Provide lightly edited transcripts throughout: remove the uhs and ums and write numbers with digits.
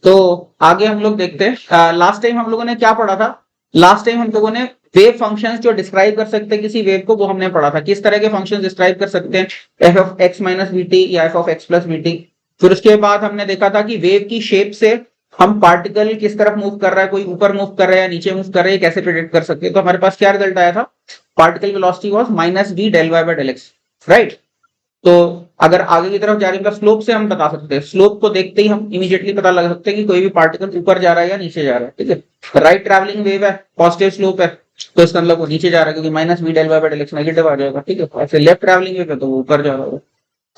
तो आगे हम लोग देखते हैं। लास्ट टाइम हम लोगों ने क्या पढ़ा था? लास्ट टाइम हम लोगों ने वेव फंक्शंस जो डिस्क्राइब कर सकते हैं किसी वेव को, वो हमने पढ़ा था। किस तरह के फंक्शंस डिस्क्राइब कर सकते हैं? F of x minus we T या F of x plus V T. फिर उसके बाद हमने देखा था कि वेव की शेप से हम पार्टिकल किस तरफ मूव कर रहा है, कोई ऊपर मूव कर रहा है या नीचे मूव कर रहा है, कैसे प्रेडिक्ट कर सकते हैं। तो हमारे पास क्या रिजल्ट आया था? Particle velocity was minus we del Y by del x, right. तो अगर आगे की तरफ जा रही है मतलब स्लोप से हम बता सकते हैं, स्लोप को देखते ही हम इमीडिएटली पता लगा सकते हैं कि कोई भी पार्टिकल ऊपर जा रहा है या नीचे जा रहा है, ठीक है। राइट ट्रैवलिंग वेव है, पॉजिटिव स्लोप है, तो इसका मतलब वो नीचे जा रहा है क्योंकि minus we del Y by del X negative आ जाएगा, ठीक है। और फिर लेफ्ट ट्रैवलिंग वेव है तो वो ऊपर जा रहा होगा।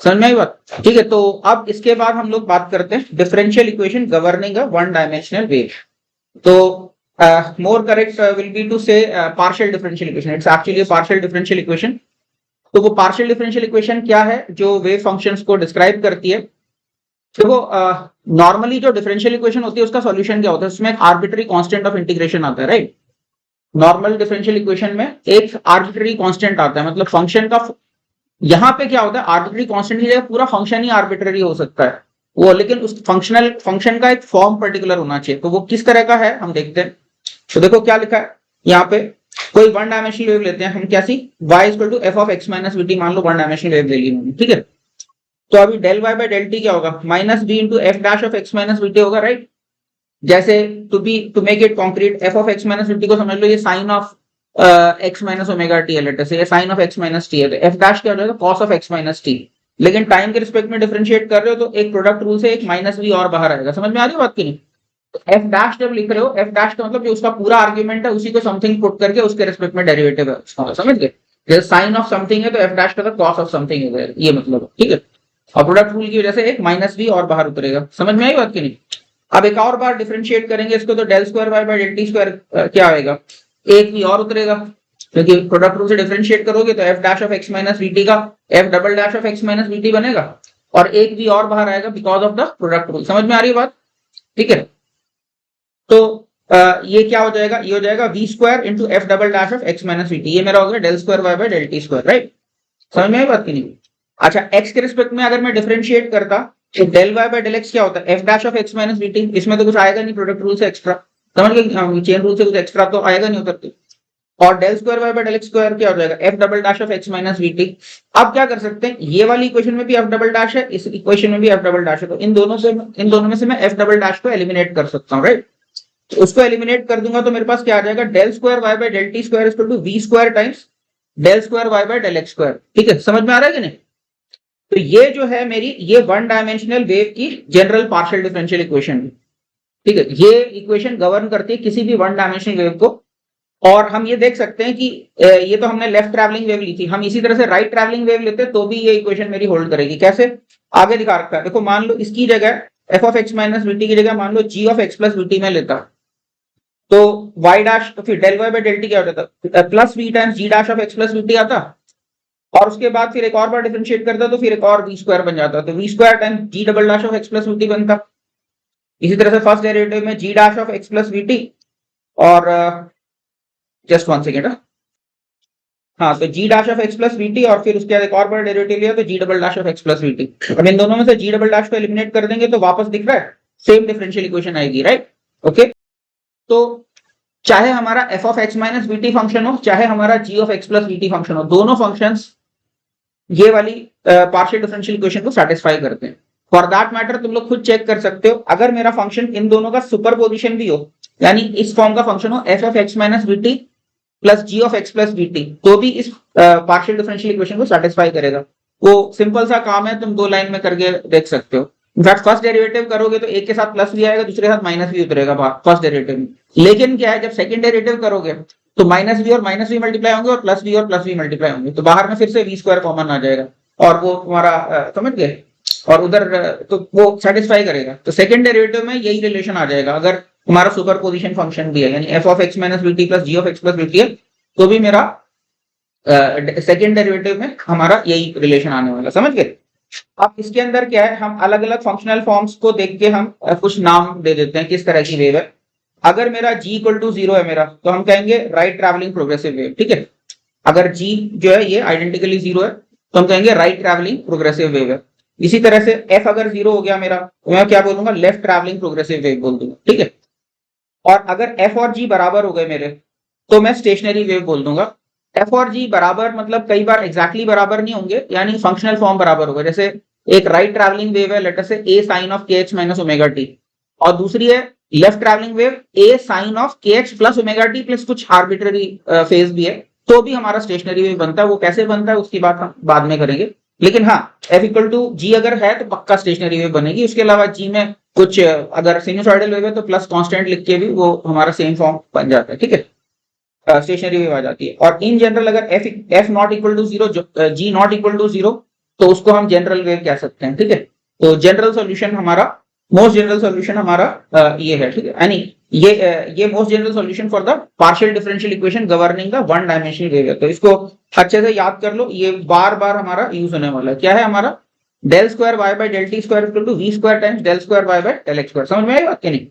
समझ में आई बात? ठीक है। तो अब इसके बाद हम लोग बात करते हैं differential equation governing a one dimensional wave. तो more correct will be to say partial differential equation. It's actually partial differential equation. तो वो पार्शियल डिफरेंशियल इक्वेशन क्या है जो वेव फंक्शंस को डिस्क्राइब करती है? देखो, नॉर्मली जो डिफरेंशियल इक्वेशन होती है उसका सॉल्यूशन क्या होता है? उसमें एक आर्बिट्ररी कांस्टेंट ऑफ इंटीग्रेशन आता है, राइट। नॉर्मल डिफरेंशियल इक्वेशन में एक आर्बिट्ररी कांस्टेंट आता है, मतलब फंक्शन का। यहाँ पे क्या होता है? आर्बिट्ररी कांस्टेंट की जगह पूरा फंक्शन ही आर्बिट्ररी हो सकता है वो, लेकिन उस फंक्शन का एक फॉर्म पर्टिकुलर होना चाहिए। तो वो किस तरह का है हम देखते हैं। तो देखो क्या लिखा है यहाँ पे। कोई वन डायमेंशनल वेव लेते हैं हम, कैसी? y equal to f of x minus we t, मान लो वन डायमेंशनल वेव ले ली हमने, ठीक है। तो अभी del Y by del t क्या होगा? Minus v into f dash of x minus we t होगा, राइट। जैसे to make it concrete, f of x minus we t को समझ लो ये sine of x minus omega t है, letter से ये sine of x minus t है। तो एफ डैश क्या हो जाएगा? Cos of x minus t. लेकिन टाइम के रिस्पेक्ट में डिफरेंशिएट कर रहे हो तो एक प्रोडक्ट रूल से एक माइनस भी और बाहर आएगा। समझ में आ रही है बात की नहीं? एफ डैश जब लिख रहे हो, एफ डैश का मतलब जो उसका पूरा आर्ग्यूमेंट है उसी को समथिंग पुट करके उसके रिस्पेक्ट में डेरिवेटिव है उसका, समझ गए? जैसे साइन ऑफ समथिंग है तो एफ डैश का तो कॉस ऑफ समथिंग है, ये मतलब, ठीक है। और प्रोडक्ट रूल की वजह से एक माइनस भी और बाहर उतरेगा। समझ में आई बात की नहीं? अब एक और बार डिफरेंशिएट करेंगे इसको तो del square y by del t square क्या आएगा? एक भी और उतरेगा, क्योंकि प्रोडक्ट रूल से डिफरेंशिएट करोगे तो F dash of x minus we T का F double dash of x minus we T बनेगा, और एक भी और बाहर आएगा because of the product rule. समझ में आ रही है बात? ठीक है। तो ये क्या हो जाएगा? ये हो जाएगा v square into f double dash of x minus we t. ये मेरा हो गया del square y by del t square, right. समझ में आई बात की नहीं? अच्छा, एक्स के रिस्पेक्ट में अगर मैं डिफरेंशिएट करता तो del Y by del x क्या होता है? F dash of x minus we t. इसमें तो कुछ आएगा नहीं प्रोडक्ट रूल से एक्स्ट्रा, समझ गए? चेन रूल से कुछ एक्स्ट्रा तो आएगा नहीं उधर तो। और del square y by del x square क्या हो जाएगा? F double dash of x minus we t. अब क्या कर सकते हैं? ये वाली इक्वेशन में भी एफ डबल डैश है, इस इक्वेशन में भी एफ डबल डैश है, तो इन दोनों में से मैं एफ डबल डैश को एलिमिनेट कर सकता हूँ, राइट। तो उसको एलिमिनेट कर दूंगा तो मेरे पास क्या आ जाएगा? Del square y by del t square equal to v square times del square y by del x square. ठीक है, समझ में आ रहा है कि नहीं? तो ये जो है मेरी ये वन डायमेंशनल वेव की जनरल पार्शियल डिफरेंशियल इक्वेशन, ठीक है। ये इक्वेशन गवर्न करती है किसी भी वन डायमेंशनल वेव को। और हम ये देख सकते हैं कि ये तो हमने लेफ्ट ट्रैवलिंग वेव ली थी, हम इसी तरह से राइट ट्रैवलिंग वेव लेते तो भी ये इक्वेशन मेरी होल्ड करेगी। कैसे? आगे दिखा रखा है, देखो। मान लो इसकी जगह f of x minus v t की जगह मान लो g of x plus v t में लेता, तो वाई डैश तो फिर del Y by del t क्या हो जाता? Plus v times g dash of x plus v t आता, और उसके बाद फिर एक और बार डिफरेंशिएट करता तो फिर एक और वी स्क्वायर बन जाता, तो V square times G double dash of x plus V T बनता। इसी तरह से फर्स्ट डेरिवेटिव में G dash of x plus V T, और जस्ट वन सेकेंड, हाँ, तो G dash of x plus V T, और फिर उसके बाद एक और बार डेरिवेटिव लिया तो g double dash of x plus vt. अब इन दोनों में से जी डबल डैश को एलिमिनेट कर देंगे तो वापस दिख रहा है सेम डिफरेंशियल इक्वेशन आएगी, राइट। ओके, तो चाहे हमारा f of x minus vt function हो, चाहे हमारा g of x plus vt function हो, दोनों फंक्शंस ये वाली पार्शियल डिफरेंशियल इक्वेशन को सेटिस्फाई करते हैं। फॉर दैट मैटर तुम लोग खुद चेक कर सकते हो, अगर मेरा फंक्शन इन दोनों का सुपरपोजिशन भी हो, यानी इस फॉर्म का फंक्शन हो f of x minus v t plus g of x plus v t, तो भी इस पार्शियल डिफरेंशियल इक्वेशन को सेटिस्फाई करेगा। वो सिंपल सा काम है, तुम दो लाइन में करके देख सकते हो। इनफैक्ट फर्स्ट डेरिवेटिव करोगे तो एक के साथ प्लस भी आएगा, दूसरे के साथ माइनस भी उतरेगा फर्स्ट डेरिवेटिव में। लेकिन क्या है, जब सेकंड डेरिवेटिव करोगे तो माइनस भी और माइनस भी मल्टीप्लाई होंगे और प्लस भी मल्टीप्लाई होंगे, तो बाहर में फिर से वी स्क्वायर कॉमन आ जाएगा और वो तुम्हारा समझ गए, और उधर तो वो सेटिस्फाई करेगा। तो सेकंड डेरिवेटिव में यही रिलेशन आ जाएगा अगर तुम्हारा सुपरपोजिशन फंक्शन भी है, यानी f of x minus v t plus g of x plus v t है, तो भी मेरा सेकेंड डेरिवेटिव में हमारा यही रिलेशन आने वाला, समझ गए। अब इसके अंदर क्या है, हम अलग अलग फंक्शनल फॉर्म्स को देख के हम कुछ नाम दे देते हैं किस तरह की वेव है। अगर मेरा g इक्वल टू 0 है मेरा, तो हम कहेंगे राइट ट्रैवलिंग प्रोग्रेसिव वेव, ठीक है। अगर g जो है ये आइडेंटिकली 0 है तो हम कहेंगे राइट ट्रैवलिंग प्रोग्रेसिव वेव है। इसी तरह से एफ अगर 0 हो गया मेरा तो मैं क्या बोलूंगा, लेफ्ट ट्रैवलिंग प्रोग्रेसिव वेव बोल दूंगा, ठीक है। और अगर एफ और जी बराबर हो गए मेरे तो मैं स्टेशनरी वेव बोल दूंगा। एफ और जी बराबर मतलब कई बार एग्जैक्टली बराबर नहीं होंगे, यानी फंक्शनल फॉर्म बराबर होगा। जैसे एक राइट ट्रैवलिंग वेव है लेटर से A sine of k x minus omega t, और दूसरी है left travelling wave A sine of k x plus omega t plus कुछ आर्बिट्ररी फेज भी है, तो भी हमारा स्टेशनरी वेव बनता है। वो कैसे बनता है उसकी बात हम बाद में करेंगे, लेकिन हाँ एफ इक्वल टू जी अगर है तो पक्का स्टेशनरी वेव बनेगी। उसके अलावा जी में कुछ अगर सिनुसॉइडल वेव है तो प्लस कांस्टेंट लिख के भी वो हमारा सेम फॉर्म बन जाता है, ठीक है, स्टेशनरी वेव आ जाती है। और इन जनरल अगर f not equal to 0, g not equal to 0, तो उसको हम जनरल वेव कह सकते हैं, ठीक है। तो जनरल सॉल्यूशन हमारा, मोस्ट जनरल सॉल्यूशन हमारा ये है, ठीक है, यानी ये most general solution for the partial differential equation governing the one dimensional wave है। तो इसको अच्छे से याद कर लो, ये बार बार हमारा यूज होने वाला है। क्या है हमारा, del square y by del t square equal to v square times del square y by del x square. समझ में आई बात कि नहीं?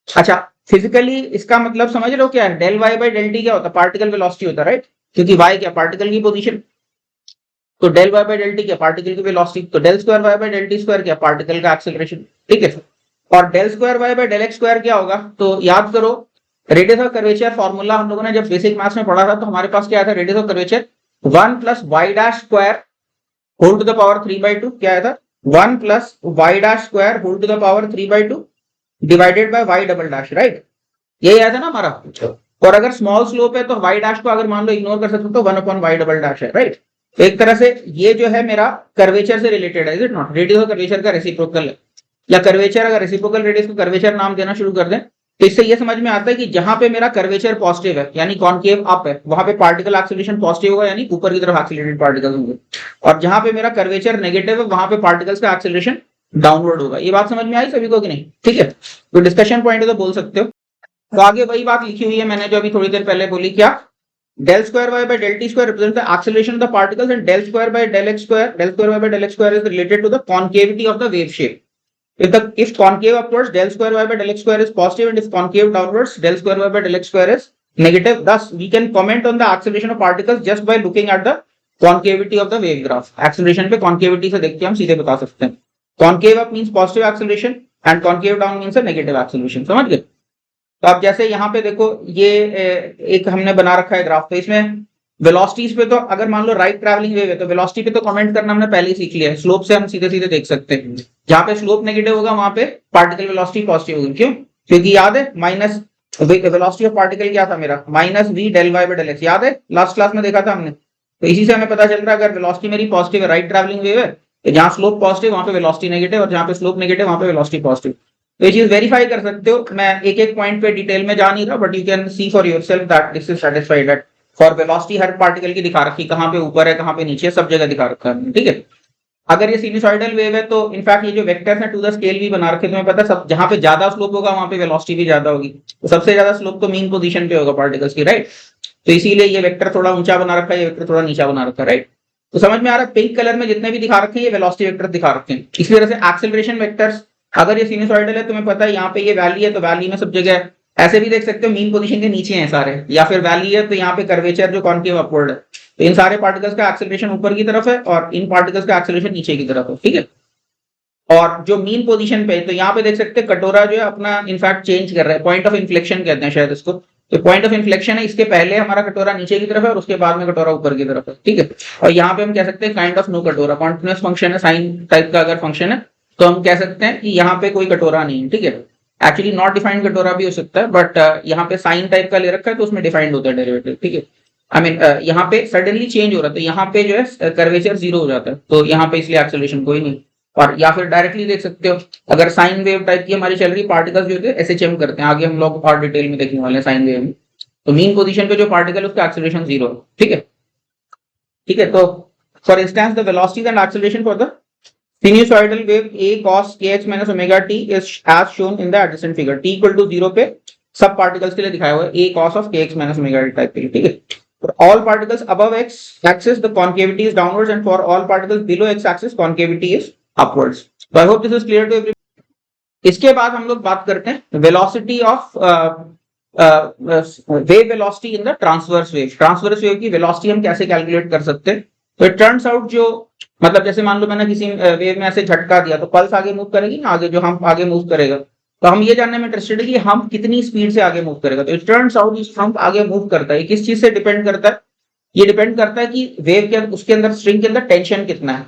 अच्छा, फिजिकली इसका मतलब समझ रहे हो क्या है, del y by del t क्या होता है, पार्टिकल वेलोसिटी होता है, राइट, क्योंकि वाई क्या पार्टिकल की पोजीशन, तो del y by del t क्या पार्टिकल की वेलोसिटी, तो del square y by del t square क्या पार्टिकल का एक्सेलरेशन, ठीक है। और del square y by del x square क्या होगा, तो याद करो रेडियस ऑफ कर्वेचर फॉर्मूला हम लोगों ने जब बेसिक मैथ्स में पढ़ा था, तो हमारे पास क्या था, radius of curvature 1 plus y dash square whole to the power 3/2, क्या आया था 1 plus y dash square whole to the power 3/2 divided by y double dash, right, यही आया था ना हमारा। और अगर स्मॉल स्लोप है तो वाई डैश को अगर मान लो इग्नोर कर सकते हो तो 1 अपॉन वाई डबल डैश है, राइट। तो एक तरह से ये जो है मेरा कर्वेचर से रिलेटेड है, is it not, radius of curvature का रेसिप्रोकल है, या कर्वेचर अगर रेसिप्रोकल रेडियस को कर्वेचर नाम देना शुरू कर दें तो इससे ये समझ में आता है कि जहां पे मेरा कर्वेचर पॉजिटिव है यानी कॉनकेव अप है, वहां पे पार्टिकल एक्सीलरेशन पॉजिटिव होगा, यानी ऊपर की तरफ एक्सीलरेटेड पार्टिकल्स होंगे। और जहां पे मेरा कर्वेचर नेगेटिव है वहां पे पार्टिकल्स का एक्सीलरेशन डाउनवर्ड होगा। ये बात समझ में आई सभी को कि नहीं? ठीक है, तो डिस्कशन पॉइंट तो बोल सकते हो। तो आगे वही बात लिखी हुई है मैंने जो अभी थोड़ी देर पहले बोली, क्या, del square y by del t square represents the acceleration of the particles, and del square by del x square, del square y by del x square is related to the concavity of the wave shape. If concave upwards, del square y by del x square is positive, and if concave downwards, del square y by del x square is negative. Thus, we can comment on the acceleration of particles just by looking at the concavity of the wave graph. Acceleration पे concavity से देख के हम सीधे बता सकते हैं। Concave up means positive acceleration and concave down means a negative acceleration. समझ गए? तो अब जैसे यहाँ पे देखो ये एक हमने बना रखा है ग्राफ, तो इसमें वेलोसिटीज पे तो अगर मान लो राइट ट्रैवलिंग वेव है तो वेलोसिटी पे तो कमेंट करना हमने पहले ही सीख लिया है, स्लोप से हम सीधे सीधे देख सकते हैं। जहाँ पे स्लोप नेगेटिव होगा वहां पे पार्टिकल वेलोसिटी पॉजिटिव होगी, क्यों? क्योंकि याद है माइनस वेलोसिटी ऑफ पार्टिकल क्या था मेरा, minus we del y by del x, याद है लास्ट क्लास में देखा था हमने। तो इसी से हमें पता चल रहा है अगर वेलोसिटी मेरी पॉजिटिव है, राइट ट्रैवलिंग वेव है, तो जहाँ स्लोप पॉजिटिव वहां पे वेलोसिटी नेगेटिव, और जहाँ पे स्लोप नेगेटिव वहां पे वेलोसिटी पॉजिटिव। तो ये चीज वेरीफाई कर सकते हो। मैं एक एक पॉइंट पे डिटेल में जा नहीं रहा, but you can see for yourself that this is satisfied that for velocity her particle की दिखा रखी, कहां पे ऊपर है कहां पे नीचे, सब जगह दिखा रखा है, ठीक है। अगर ये सिनुसॉइडल वेव है तो इनफैक्ट ये जो वेक्टर्स हैं टू द स्केल भी बना रखे, तुम्हें पता है सब जहां पे ज्यादा स्लोप होगा वहां पे वेलोसिटी भी ज्यादा होगी। तो सबसे ज्यादा स्लोप तो मीन पोजीशन पे होगा पार्टिकल्स की, राइट। तो इसीलिए ये वेक्टर थोड़ा ऊंचा बना रखा है, ये वेक्टर थोड़ा नीचा बना रखा है, राइट। तो समझ में आ रहा है, पिंक कलर में जितने भी दिखा रखे हैं ये वेलोसिटी वेक्टर दिखा रखे हैं। इसी तरह से एक्सेलरेशन वेक्टर्स, अगर ये सिनुसॉइडल है तुम्हें पता है यहाँ पे ये वैली है तो वैली में सब जगह ऐसे भी देख सकते हो मीन पोजीशन के नीचे हैं सारे, या फिर वैली है तो यहाँ पे कर्वेचर जो कॉनकेव अपवर्ड है, तो इन सारे पार्टिकल्स का एक्सेलरेशन ऊपर की तरफ है और इन पार्टिकल्स का एक्सेलरेशन नीचे की तरफ है, ठीक है। और जो मीन पोजीशन पे, तो यहाँ पे देख सकते हैं कटोरा जो है अपना इनफैक्ट चेंज कर रहा है, पॉइंट ऑफ इन्फ्लेक्शन कहते हैं शायद इसको। तो पॉइंट ऑफ इन्फ्लेक्शन है, इसके पहले हमारा कटोरा नीचे की तरफ है और उसके बाद में कटोरा ऊपर की तरफ है, ठीक है। और यहाँ पे हम कह सकते हैं काइंड ऑफ नो कटोरा, कॉन्टिन्यूअस फंक्शन है, साइन टाइप का अगर फंक्शन है तो हम कह सकते हैं कि यहाँ पे कोई कटोरा नहीं है, ठीक है। एक्चुअली नॉट डिफाइंड कटोरा भी हो सकता है, बट यहाँ पे साइन टाइप का ले रखा है तो उसमें डिफाइंड होता है डेरिवेटिव, ठीक है। आई मीन यहाँ पे सडनली चेंज हो रहा है तो यहाँ पे जो है कर्वेचर 0 हो जाता है, तो यहाँ पे इसलिए एक्सेलरेशन कोई नहीं। और या फिर डायरेक्टली देख सकते हो अगर साइन वेव टाइप की हमारी चल रही पार्टिकल्स जो होते हैं एसएचएम करते हैं, आगे हम लोग और डिटेल में देखने वाले हैं साइन वेव में। तो मीन पोजीशन पे जो पार्टिकल है उसका एक्सेलरेशन 0 है, ठीक है, ठीक है। तो for instance the velocities and acceleration for the sinusoidal wave a cos kx minus omega t is as shown in the adjacent figure, t equal to 0 पे सब पार्टिकल्स के लिए दिखाया हुआ है a cos of kx minus omega t type के लिए, ठीक है। For all particles above x axis the concavity is downwards and for all particles below x axis concavity is upwards. So I hope this is clear to everyone. इसके बाद हम लोग बात करते हैं velocity of wave velocity in the transverse wave. Transverse wave की velocity हम कैसे कैलकुलेट कर सकते हैं तो इट टर्न्स आउट जो मतलब जैसे मान लो मैंने किसी वेव में ऐसे झटका दिया तो पल्स आगे मूव करेगी ना, आगे जो हम आगे मूव करेगा, तो हम ये जानने में इंटरेस्टेड है कि हम कितनी स्पीड से आगे मूव करेगा। तो इट टर्न्स आउट हम आगे मूव करता है, किस चीज से डिपेंड करता है, ये डिपेंड करता है कि वेव के उसके अंदर स्ट्रिंग के अंदर टेंशन कितना है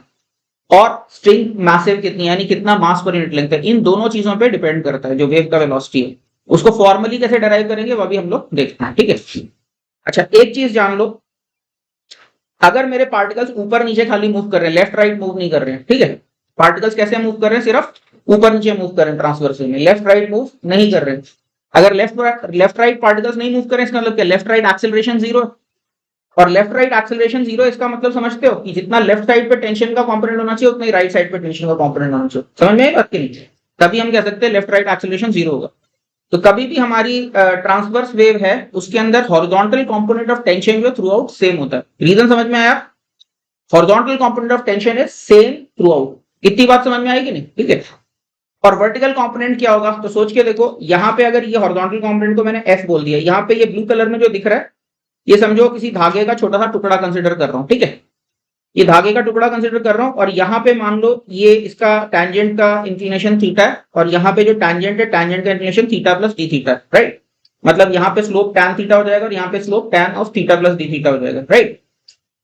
और स्ट्रिंग मैसिव कितनी है, यानी कितना मास पर यूनिट लेंथ है। इन दोनों चीजों पे डिपेंड करता है जो वेव का वेलोसिटी है। उसको फॉर्मली कैसे डराइव करेंगे वो भी हम लोग देखते हैं, ठीक है। अच्छा एक चीज जान लो, अगर मेरे पार्टिकल्स ऊपर नीचे खाली मूव कर रहे हैं, लेफ्ट राइट मूव नहीं कर रहे हैं, ठीक है, पार्टिकल्स कैसे मूव कर रहे हैं, सिर्फ ऊपर नीचे मूव कर रहे हैं ट्रांसवर्सल में, लेफ्ट राइट मूव नहीं कर रहे हैं। अगर लेफ्ट राइट पार्टिकल्स नहीं मूव कर रहे हैं इसका मतलब क्या, लेफ्ट राइट एक्सेलरेशन जीरो, और लेफ्ट राइट एक्सेलरेशन जीरो इसका मतलब समझते हो कि जितना लेफ्ट साइड पे टेंशन का कंपोनेंट होना चाहिए उतना ही राइट साइड पे टेंशन का कंपोनेंट होना चाहिए। समझ में आई बात की नहीं, तभी हम कह सकते हैं लेफ्ट राइट एक्सेलरेशन जीरो होगा। तो कभी भी हमारी ट्रांसवर्स वेव है उसके अंदर हॉरिजॉन्टल कंपोनेंट ऑफ टेंशन जो थ्रू आउट सेम होता है। रीजन समझ में आया, horizontal component of tension is same through out. इतनी बात समझ में आएगी नहीं, ठीक है। और वर्टिकल कंपोनेंट क्या होगा, तो सोच के देखो, यहाँ पे अगर ये हॉरिजॉन्टल कंपोनेंट को मैंने एफ बोल दिया, यहाँ पे ये ब्लू कलर में जो दिख रहा है ये समझो किसी धागे का छोटा सा टुकड़ा कंसिडर कर रहा हूं, ठीक है, ये धागे का टुकड़ा कंसिडर कर रहा हूं, और यहाँ पे मान लो ये इसका टैंजेंट का इंक्लिनेशन थीटा है, और यहाँ पे जो टैंजेंट है टैंजेंट का inclination theta plus D theta, right. मतलब यहाँ पे स्लोप टैन थीटा हो जाएगा और यहाँ पे slope tan of theta plus D theta हो जाएगा, राइट।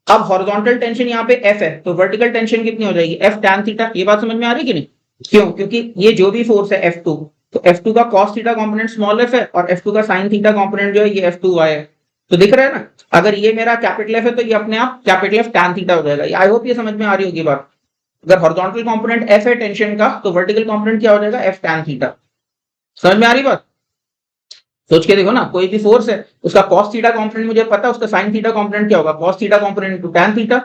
अब हॉरिजॉन्टल टेंशन यहाँ पे एफ है, तो वर्टिकल टेंशन कितनी हो जाएगी, एफ टैन थीटा। ये बात समझ में आ रही कि नहीं, क्यों, क्योंकि ये जो भी फोर्स है F2, तो F2 का cos theta component small f है और F2 का sin थीटा कंपोनेंट जो है ये F2y है। तो दिख रहा है ना, अगर ये मेरा कैपिटल F है तो ये अपने आप कैपिटल F tan थीटा हो जाएगा। आई होप ये समझ में आ रही होगी बात। अगर हॉरिजॉन्टल कंपोनेंट F है टेंशन का तो वर्टिकल कंपोनेंट क्या हो जाएगा, F tan थीटा। समझ में आ रही बात, सोच के देखो ना, कोई भी फोर्स है उसका cos थीटा कंपोनेंट मुझे पता है, उसका sin थीटा कंपोनेंट क्या होगा, cos theta component into tan theta,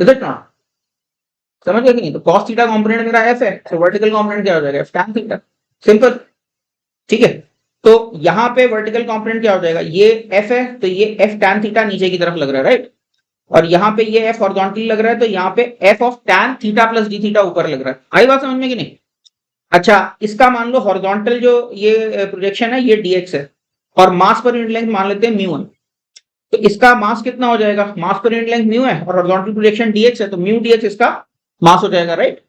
is it not. समझ गए कि नहीं, तो cos थीटा कंपोनेंट मेरा f है तो वर्टिकल कंपोनेंट क्या हो जाएगा, f tan थीटा, सिंपल, ठीक है। तो यहाँ पे वर्टिकल कंपोनेंट क्या हो जाएगा, ये f है तो ये f tan थीटा नीचे की तरफ लग रहा है, राइट, और यहाँ पे ये f हॉरिजॉन्टली लग रहा है तो यहाँ पे f of tan theta plus D theta ऊपर लग रहा है। आई बात समझ में कि नहीं। अच्छा इसका मान लो हॉरिजॉन्टल जो ये प्रोजेक्शन है ये dx है और मास पर यूनिट लेंथ मान लेते हैं म्यू है, तो इसका मास कितना हो जाएगा, मास पर यूनिट लेंथ म्यू है और हॉरिजॉन्टल प्रोजेक्शन dx है तो म्यू dx इसका मास हो जाएगा, राइट।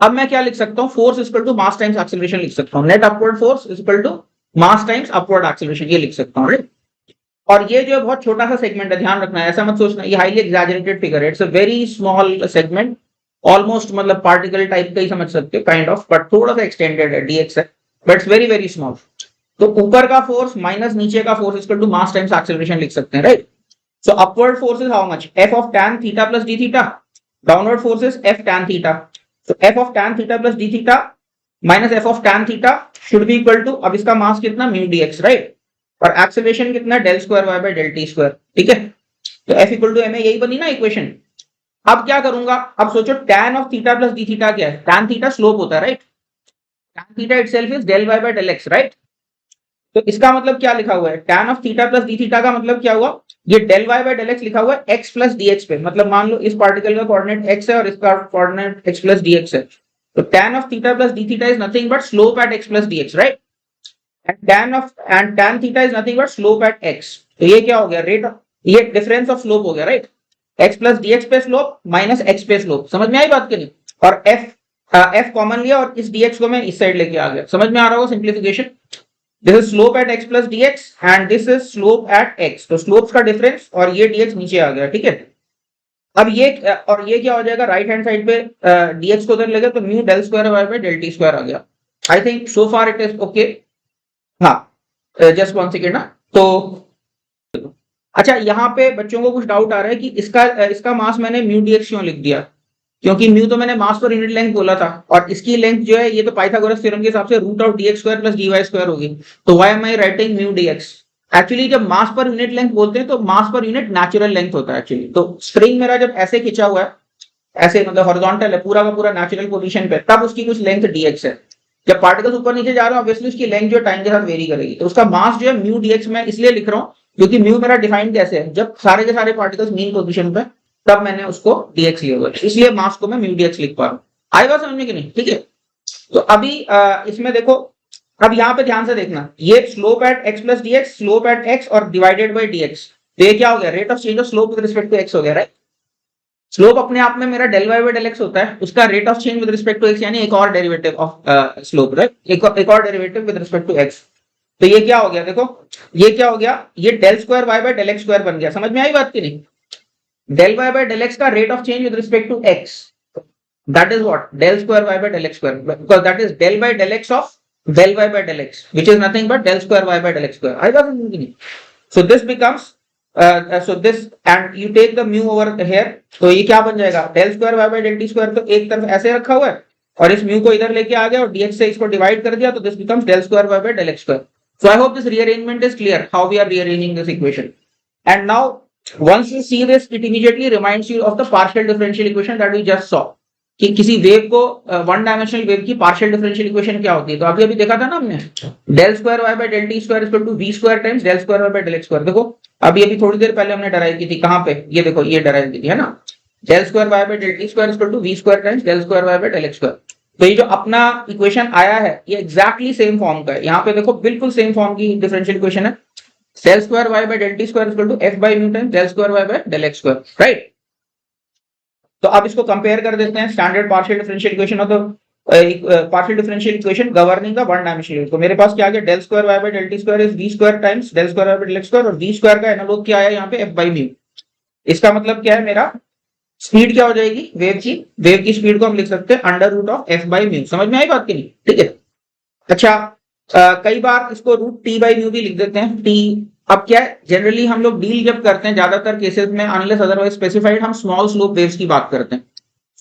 अब मैं क्या लिख सकता हूँ, force equal to mass times acceleration लिख सकता हूँ, net upward force equal to mass times upward acceleration, ये लिख सकता हूँ, राइट। और ये जो है बहुत छोटा सा सेगमेंट है, ध्यान रखना है, ऐसा मत सोचना ये हाईली एग्जैजरेटेड फिगर है, it's a very small segment, almost मतलब पार्टिकल टाइप का ही समझ सकते हो काइंड ऑफ, बट थोड़ा सा एक्सटेंडेड है, dx है, but it's very very small. तो ऊपर का फोर्स माइनस नीचे का force equal to mass times acceleration लिख सकते हैं, right. So upward force is how much, f of tan theta plus d theta, downward force is f tan theta, so f of tan theta plus d theta minus f of tan theta should be equal to, अब इसका mass कितना mu dx, right, और acceleration कितना del square y by del t square, ठीक है। तो f equal to m है, यही बनी ना इक्वेशन। अब क्या करूंगा, अब सोचो tan of theta plus d theta क्या है, tan थीटा स्लोप होता है, right, tan theta itself is del y by del x, right. तो इसका मतलब क्या लिखा हुआ है, tan of theta plus d theta का मतलब क्या हुआ, ये del y by del x लिखा हुआ है x प्लस dx पे, मतलब मान लो इस पार्टिकल का कोऑर्डिनेट x है और इसका कोऑर्डिनेट x प्लस dx है, तो tan of theta plus d theta is nothing but slope at x plus dx, right, and tan theta is nothing but slope at x। तो ये क्या हो गया, रेट, ये डिफरेंस ऑफ स्लोप हो गया, राइट, x प्लस dx पे slope minus x पे स्लोप। समझ में आई बात की नहीं, और f कॉमन लिया और इस dx को मैं इस साइड लेके आ गया, समझ में आ रहा होगा simplification. This is slope at x plus dx and this is slope at x, तो स्लोप्स का डिफरेंस और ये dx नीचे आ गया, ठीक है। अब ये और ये क्या हो जाएगा, राइट हैंड साइड पे dx को उधर ले गया तो mu del square y by del t square आ गया। I think so far it is okay. हाँ जस्ट वन सेकेंड ना, तो अच्छा यहाँ पे बच्चों को कुछ डाउट आ रहा है कि इसका मास मैंने म्यू dx क्यों लिख दिया, क्योंकि म्यू तो मैंने मास पर यूनिट लेंथ बोला था और इसकी लेंथ जो है ये तो पाइथागोरस थ्योरम के हिसाब से root of dx square plus dy square होगी, तो why am I writing mu dx। Actually जब मास पर यूनिट लेंथ बोलते हैं तो मास पर यूनिट नेचुरल लेंथ होता है एक्चुअली। तो स्प्रिंग मेरा जब ऐसे खिंचा हुआ है, ऐसे मतलब हॉरिजॉन्टल है पूरा का पूरा नेचुरल पोजीशन पे, तब उसकी कुछ लेंथ dx है। जब पार्टिकल्स ऊपर नीचे जा रहे हैं ऑब्वियसली उसकी लेंथ जो टाइम के साथ वेरी करेगी, तो उसका मास जो है म्यू dx मैं इसलिए लिख रहा हूँ क्योंकि म्यू मेरा डिफाइंड कैसे है, जब सारे के सारे पार्टिकल्स मीन पोजीशन पे तब मैंने उसको dx लिया हुआ है, इसलिए मास को मैं म्यू dx लिख पा रहा हूँ। आई बात समझ में कि नहीं, ठीक है। तो अभी इसमें देखो, अब यहाँ पे ध्यान से देखना, ये slope at x plus dx, slope at x और डिवाइडेड बाय dx, तो ये क्या हो गया, rate of change of slope with respect to x हो गया, राइट। स्लोप अपने आप में मेरा del Y by del x होता है, उसका rate of change with respect to x यानी एक और डेरिवेटिव ऑफ स्लोप, राइट, एक और derivative with respect to x. तो ये क्या हो गया, देखो ये क्या हो गया, ये del square y by del x square बन गया। समझ में आई बात की नहीं? Del Y by del x का rate of change with respect to x, that is what del square y by del x square, because that is del by del x of del y by del x, which is nothing but del square y by del x square. I wasn't. So this becomes so this and you take the mu over here, तो ये क्या बन जाएगा, del square y by del t square, तो एक तरफ ऐसे रखा हुआ है और इस mu को इधर लेके आ गया और dx से इसको डिवाइड कर दिया, तो this becomes del square y by del x square. So I hope this rearrangement is clear how we are rearranging this equation. And now once you see this, it immediately reminds you of the partial differential equation that we just saw. कि किसी wave को one dimensional wave की partial differential equation क्या होती है, तो अभी देखा था ना हमने, del square y by del t square equal to v square times del square y by del x square. देखो अभी थोड़ी देर पहले हमने डराइव की थी, कहां पे, ये देखो ये डराइव की थी है ना, del square y by del t square equal to v square times del square y by del x square. तो ये जो अपना इक्वेशन आया है ये एग्जैक्टली सेम फॉर्म का है, यहाँ पे देखो बिल्कुल सेम फॉर्म की डिफरेंशियल इक्वेशन है, del square y by del t square equal to f by mu times del square y by del x square, right. तो अब इसको कंपेयर कर देते हैं standard partial differential equation of the partial differential equation governing the one dimensional. तो मेरे पास क्या आ गया, del square y by del t square is v square times del square y by del x square, और v square का analogue क्या आया यहाँ पे, एफ बाय म्यू। इसका मतलब क्या है, मेरा स्पीड क्या हो जाएगी वेव की स्पीड को हम लिख सकते हैं under root of f by mu. समझ में आई बात की नहीं, ठीक है। अच्छा कई बार इसको रूट टी बाय म्यू भी लिख देते हैं, टी। अब क्या है, जनरली हम लोग डील जब करते हैं ज्यादातर केसेस में अनलेस अदरवाइज स्पेसिफाइड, हम स्मॉल स्लोप वेव्स की बात करते हैं,